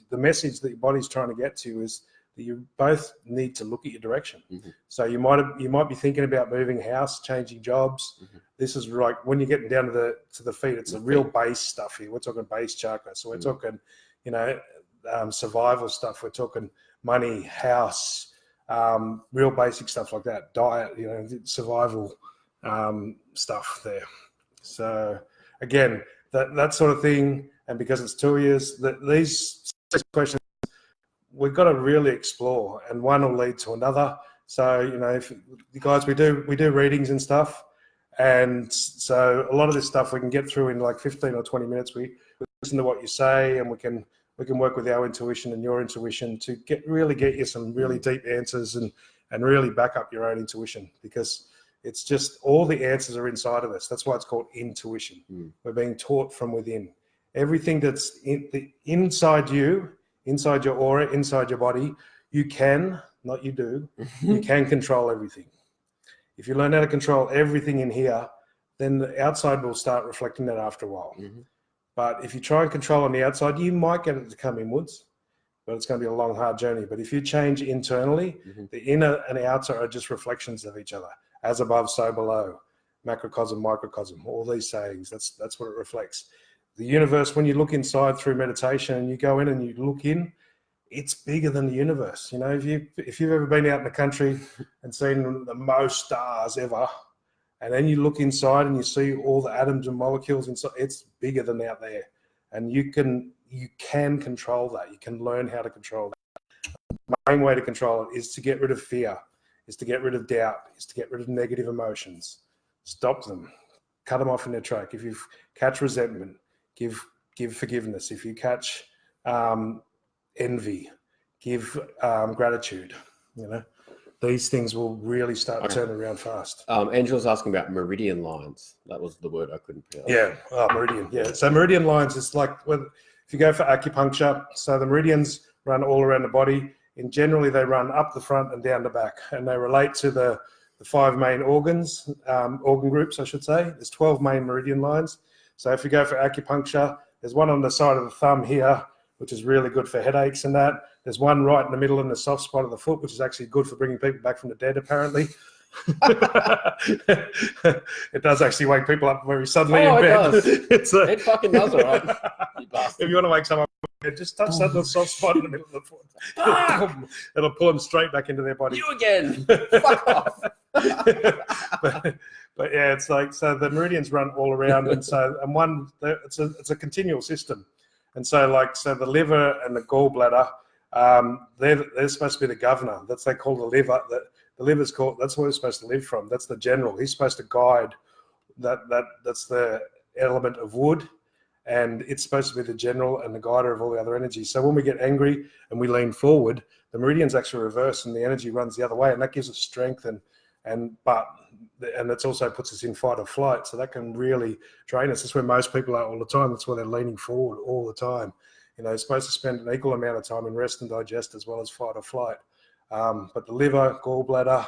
the message that your body's trying to get to is that you both need to look at your direction. So you might be thinking about moving house, changing jobs. This is like when you're getting down to the feet, it's the real base stuff here. We're talking base chakra. So we're talking, you know, survival stuff. We're talking money, house, real basic stuff like that, diet, you know, survival stuff there. So again, that sort of thing, and because it's 2 years, these questions we've got to really explore, and one will lead to another. So, you know, if you guys, we do readings and stuff, and so a lot of this stuff we can get through in like 15 or 20 minutes. We listen to what you say, and we can work with our intuition and your intuition to really get you some really deep answers and really back up your own intuition, because it's just all the answers are inside of us. That's why it's called intuition. We're being taught from within. Everything that's inside you, inside your aura, inside your body, you can, not you do, you can control everything. If you learn how to control everything in here, then the outside will start reflecting that after a while. Mm-hmm. But if you try and control on the outside, you might get it to come inwards, but it's going to be a long, hard journey. But if you change internally, the inner and outer are just reflections of each other. As above, so below. Macrocosm, microcosm, all these sayings, that's what it reflects. The universe, when you look inside through meditation and you go in and you look in, it's bigger than the universe. You know, if you've ever been out in the country and seen the most stars ever, and then you look inside and you see all the atoms and molecules inside, it's bigger than out there. And you can control that. You can learn how to control that. The main way to control it is to get rid of fear, is to get rid of doubt, is to get rid of negative emotions. Stop them. Cut them off in their track. If you catch resentment, give forgiveness. If you catch envy, give gratitude. You know, these things will really start turning around fast. Angela's asking about meridian lines. That was the word I couldn't pronounce. Yeah, meridian. Yeah, so meridian lines is like if you go for acupuncture. So the meridians run all around the body, and generally they run up the front and down the back, and they relate to the 5 main organs, organ groups, I should say. There's 12 main meridian lines. So if you go for acupuncture, there's one on the side of the thumb here, which is really good for headaches and that. There's one right in the middle in the soft spot of the foot, which is actually good for bringing people back from the dead, apparently. It does actually wake people up very suddenly in bed. It fucking does, all right. If you want to wake someone up, just touch that little soft spot in the middle of the foot. It'll pull them straight back into their body. You again. Fuck off. But yeah, it's like, so the meridians run all around, and it's a continual system. And so the liver and the gallbladder, they're supposed to be the governor. They call the liver. The liver's called, that's where it's supposed to live from. That's the general. He's supposed to guide that's the element of wood, and it's supposed to be the general and the guider of all the other energies. So when we get angry and we lean forward, the meridians actually reverse and the energy runs the other way, and that gives us strength and it also puts us in fight or flight. So that can really drain us. That's where most people are all the time. That's why they're leaning forward all the time. You know, they're supposed to spend an equal amount of time in rest and digest as well as fight or flight. But the liver, gallbladder,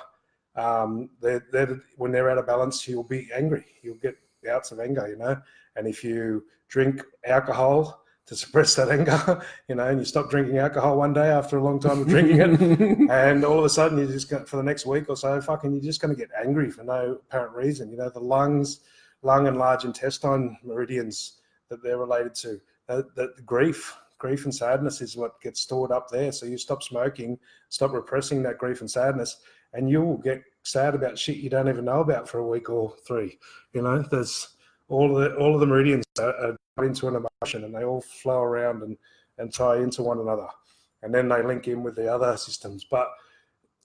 when they're out of balance, you'll be angry. You'll get bouts of anger, you know. And if you drink alcohol to suppress that anger, you know, and you stop drinking alcohol one day after a long time of drinking it, and all of a sudden you just for the next week or so, you're just going to get angry for no apparent reason. You know, the lung and large intestine meridians that they're related to, the grief and sadness is what gets stored up there. So you stop smoking, stop repressing that grief and sadness, and you will get sad about shit you don't even know about for a week or 3. You know, there's all of the meridians are into an emotion, and they all flow around and tie into one another, and then they link in with the other systems. But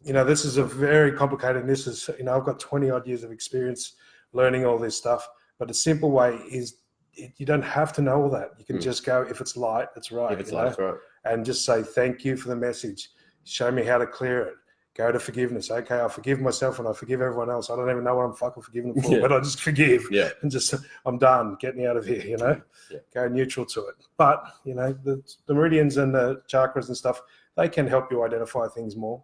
you know, this is a very complicated. This is, you know, I've got 20 odd years of experience learning all this stuff. But the simple way is, you don't have to know all that. You can just go, if it's light, it's right. If it's light, it's right. And just say, thank you for the message. Show me how to clear it. Go to forgiveness. Okay, I forgive myself and I forgive everyone else. I don't even know what I'm fucking forgiving them for, but I just forgive. Yeah. And just, I'm done. Get me out of here, you know? Yeah. Go neutral to it. But, you know, the meridians and the chakras and stuff, they can help you identify things more.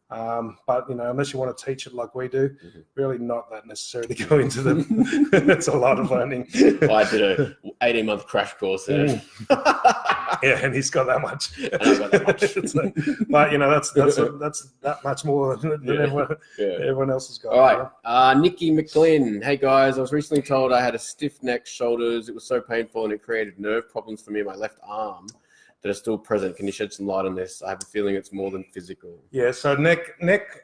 But, you know, unless you want to teach it like we do, really not that necessary to go into them. It's a lot of learning. I did a 18-month crash course there. Yeah, and he's got that much. And I've got that much. So, but, you know, that's that much more than everyone else has got. All right. Nikki McLean. Hey, guys. I was recently told I had a stiff neck, shoulders. It was so painful, and it created nerve problems for me in my left arm that are still present. Can you shed some light on this? I have a feeling it's more than physical. Yeah, so neck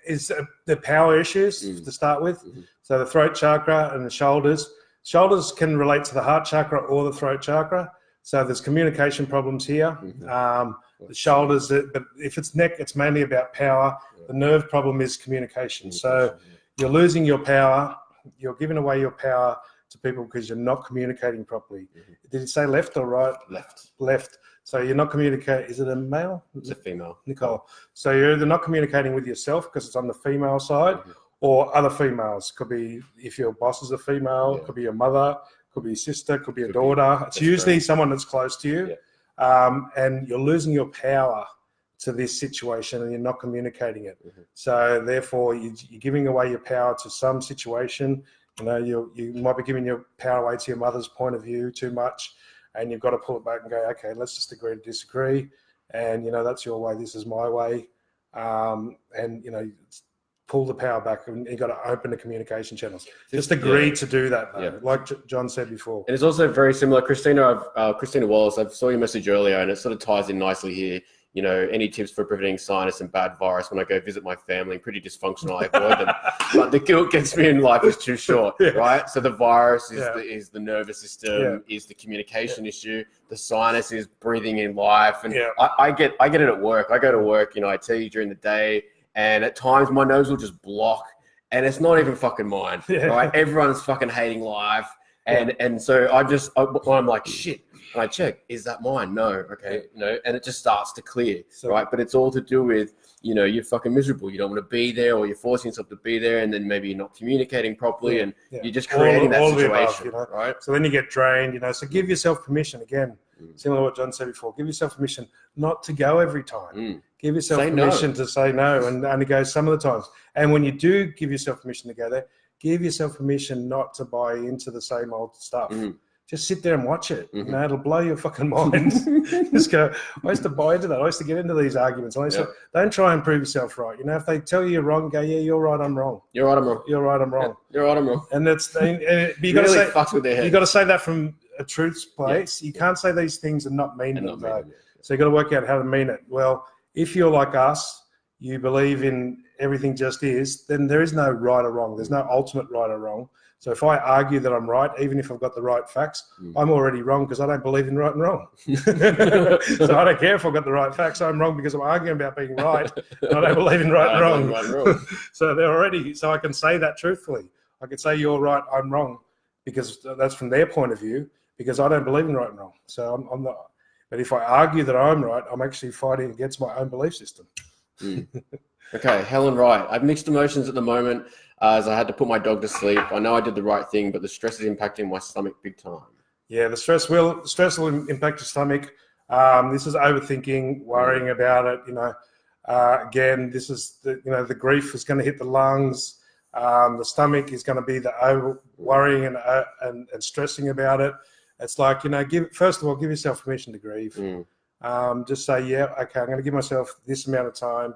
is the power issues to start with. So the throat chakra and the shoulders. Shoulders can relate to the heart chakra or the throat chakra. So there's communication problems here. The shoulders, but if it's neck, it's mainly about power. The nerve problem is communication. So you're losing your power. You're giving away your power to people because you're not communicating properly. Did you say left or right? Left. So you're not communicating. Is it a male? It's a female. Nicole. So you're either not communicating with yourself because it's on the female side, or other females. Could be if your boss is a female, could be your mother, could be your sister, could be a daughter. It's usually someone that's close to you. And you're losing your power to this situation and you're not communicating it. So therefore you're giving away your power to some situation. You know, you might be giving your power away to your mother's point of view too much, and you've got to pull it back and go, okay, let's just agree to disagree. And, you know, that's your way, this is my way. And, you know, pull the power back, and you've got to open the communication channels. Just agree to do that, though, like John said before. And it's also very similar. Christina Wallace, I saw your message earlier, and it sort of ties in nicely here. You know, any tips for preventing sinus and bad virus when I go visit my family? Pretty dysfunctional. I avoid them. But the guilt gets me in life is too short, right? So the virus is the nervous system, is the communication issue. The sinus is breathing in life. And I get it at work. I go to work in IT during the day, and at times my nose will just block, and it's not even fucking mine, right? Everyone's fucking hating life. And so I'm like, shit. And I check, is that mine? No. Okay. No. And it just starts to clear, right? But it's all to do with, you know, you're fucking miserable. You don't want to be there, or you're forcing yourself to be there. And then maybe you're not communicating properly, and you're just creating that situation, above, you know? Right? So then you get drained, you know, so give yourself permission again, similar to what John said before, give yourself permission not to go every time. Give yourself permission to say no, and only go some of the times. And when you do give yourself permission to go there, give yourself permission not to buy into the same old stuff. Just sit there and watch it. You know, it'll blow your fucking mind. Just go, I used to buy into that. I used to get into these arguments. I used to, don't try and prove yourself right. You know, if they tell you you're wrong, go, yeah, you're right, I'm wrong. You're right, I'm wrong. You're right, I'm wrong. You're right, I'm wrong. And that's, but you got to say, fucks with their head. You got to say that from a truth place. You can't say these things and not mean them. So you got to work out how to mean it. Well, if you're like us, you believe in everything just is, then there is no right or wrong. There's no ultimate right or wrong. So if I argue that I'm right, even if I've got the right facts, I'm already wrong because I don't believe in right and wrong. So I don't care if I've got the right facts. I'm wrong because I'm arguing about being right, and I don't believe in right and wrong. So they're already. So I can say that truthfully. I can say you're right, I'm wrong, because that's from their point of view. Because I don't believe in right and wrong. So I'm not. But if I argue that I'm right, I'm actually fighting against my own belief system. Okay, Helen, right. I have mixed emotions at the moment as I had to put my dog to sleep. I know I did the right thing, but the stress is impacting my stomach big time. Yeah, the stress will impact your stomach. This is overthinking, worrying about it. You know, again, this is the grief is going to hit the lungs. The stomach is going to be the over worrying and stressing about it. It's like, you know, first of all, give yourself permission to grieve. Just say, yeah, okay, I'm going to give myself this amount of time.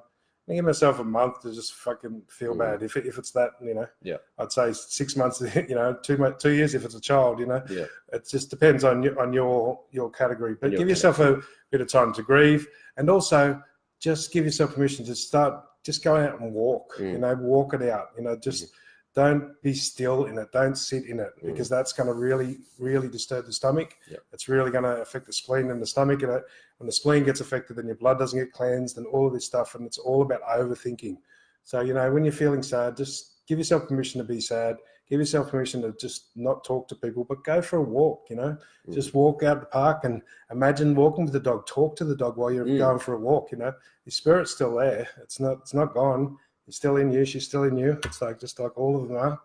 I give myself a month to just fucking feel bad. If it's that, you know, I'd say 6 months, you know, 2 years if it's a child, you know. It just depends on your category. But give yourself a bit of time to grieve, and also just give yourself permission to just go out and walk. You know, walk it out. You know, just don't be still in it. Don't sit in it, because that's going to really, really disturb the stomach. It's really going to affect the spleen and the stomach. And when the spleen gets affected, then your blood doesn't get cleansed and all of this stuff. And it's all about overthinking. So, you know, when you're feeling sad, just give yourself permission to be sad. Give yourself permission to just not talk to people, but go for a walk, you know. Just walk out the park and imagine walking with the dog. Talk to the dog while you're going for a walk, you know. Your spirit's still there. It's not gone. It's still in you. She's still in you. It's like just like all of them are.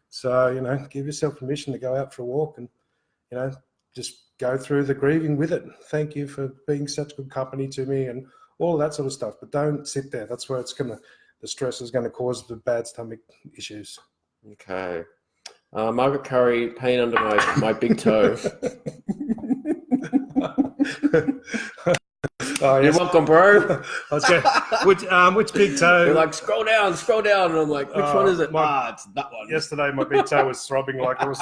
So, you know, give yourself permission to go out for a walk and, you know, just go through the grieving with it. Thank you for being such good company to me and all of that sort of stuff. But don't sit there. That's where the stress is going to cause the bad stomach issues. Okay. Margaret Curry, pain under my big toe. Oh, yes. You're welcome, bro. Okay. Which big toe? You're like, scroll down, and I'm like, which one is it? It's that one. Yesterday, my big toe was throbbing it was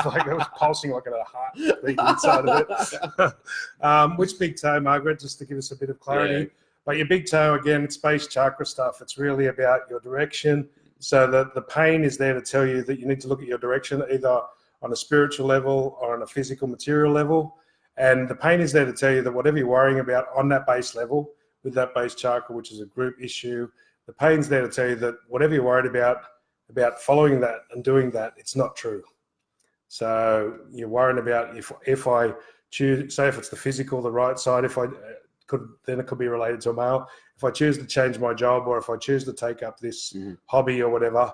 pulsing like a heartbeat inside of it. Which big toe, Margaret? Just to give us a bit of clarity. Yeah. But your big toe, again, it's base chakra stuff. It's really about your direction. So that the pain is there to tell you that you need to look at your direction, either on a spiritual level or on a physical material level. And the pain is there to tell you that whatever you're worrying about on that base level, with that base chakra, which is a group issue, the pain's there to tell you that whatever you're worried about following that and doing that, it's not true. So you're worrying about if I choose, say if it's the physical, the right side, then it could be related to a male. If I choose to change my job, or if I choose to take up this hobby or whatever,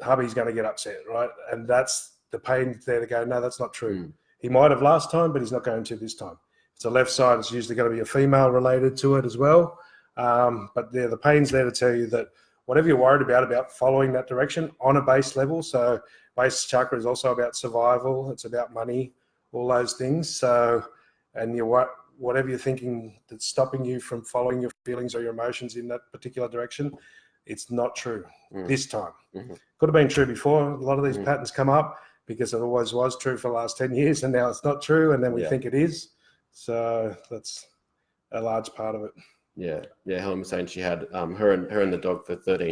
hubby's going to get upset, right? And that's the pain there to go, no, that's not true. He might have last time, but he's not going to this time. If it's a left side, it's usually going to be a female related to it as well. But the pain's there to tell you that whatever you're worried about following that direction on a base level. So base chakra is also about survival. It's about money, all those things. So, and whatever you're thinking that's stopping you from following your feelings or your emotions in that particular direction, it's not true this time. Could have been true before. A lot of these patterns come up because it always was true for the last 10 years, and now it's not true, and then we think it is. So that's a large part of it. Yeah. Helen was saying she had her and the dog for 13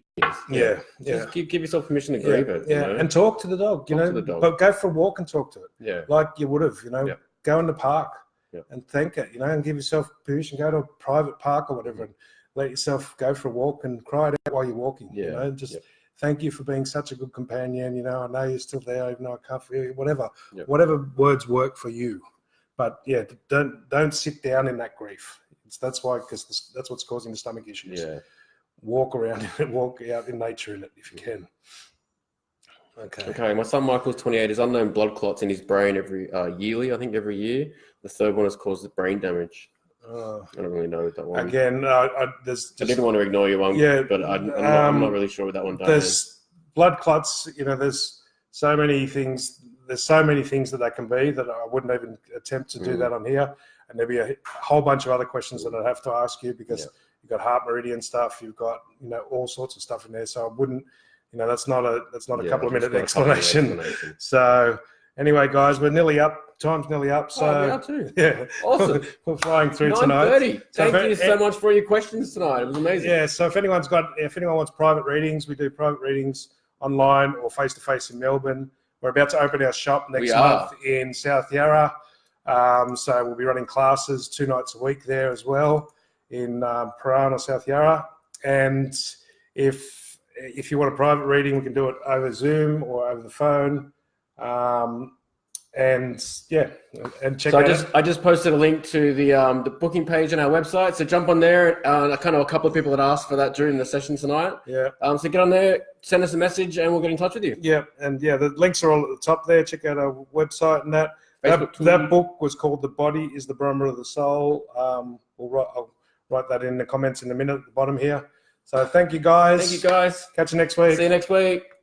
years. Just give yourself permission to grieve it. You know? And talk to the dog. You know, but go for a walk and talk to it. Yeah, like you would have. You know, go in the park and thank it. You know, and give yourself permission. Go to a private park or whatever, and let yourself go for a walk and cry it out while you're walking. You know, just thank you for being such a good companion. You know, I know you're still there, even though I can't feel you. Whatever words work for you. But don't sit down in that grief. That's why, because that's what's causing the stomach issues. Walk around it, walk out in nature in it if you can. Okay. My son Michael's 28. Has unknown blood clots in his brain every every year. The third one has caused brain damage. I don't really know that one. Again, I didn't want to ignore you one, but I'm not really sure what that one does. There's blood clots. You know, there's so many things. There's so many things that can be that I wouldn't even attempt to do that on here. And there'll be a whole bunch of other questions that I'd have to ask you because you've got heart meridian stuff, you've got all sorts of stuff in there. So I wouldn't, that's not a couple of minute explanation. So anyway, guys, we're nearly up. Time's nearly up. So we're up too. Yeah, awesome. We're flying through 9:30. tonight. Thank you so much for your questions tonight. It was amazing. Yeah. So if anyone wants private readings, we do private readings online or face to face in Melbourne. We're about to open our shop next month in South Yarra. So we'll be running classes 2 nights a week there as well in Parana, South Yarra. And if you want a private reading, we can do it over Zoom or over the phone. And check out. I just posted a link to the booking page on our website. So jump on there. A couple of people had asked for that during the session tonight. Yeah. So get on there, send us a message, and we'll get in touch with you. Yeah. And the links are all at the top there. Check out our website and that. That book was called The Body is the Barometer of the Soul. I'll write that in the comments in a minute at the bottom here. So thank you, guys. Thank you, guys. Catch you next week. See you next week.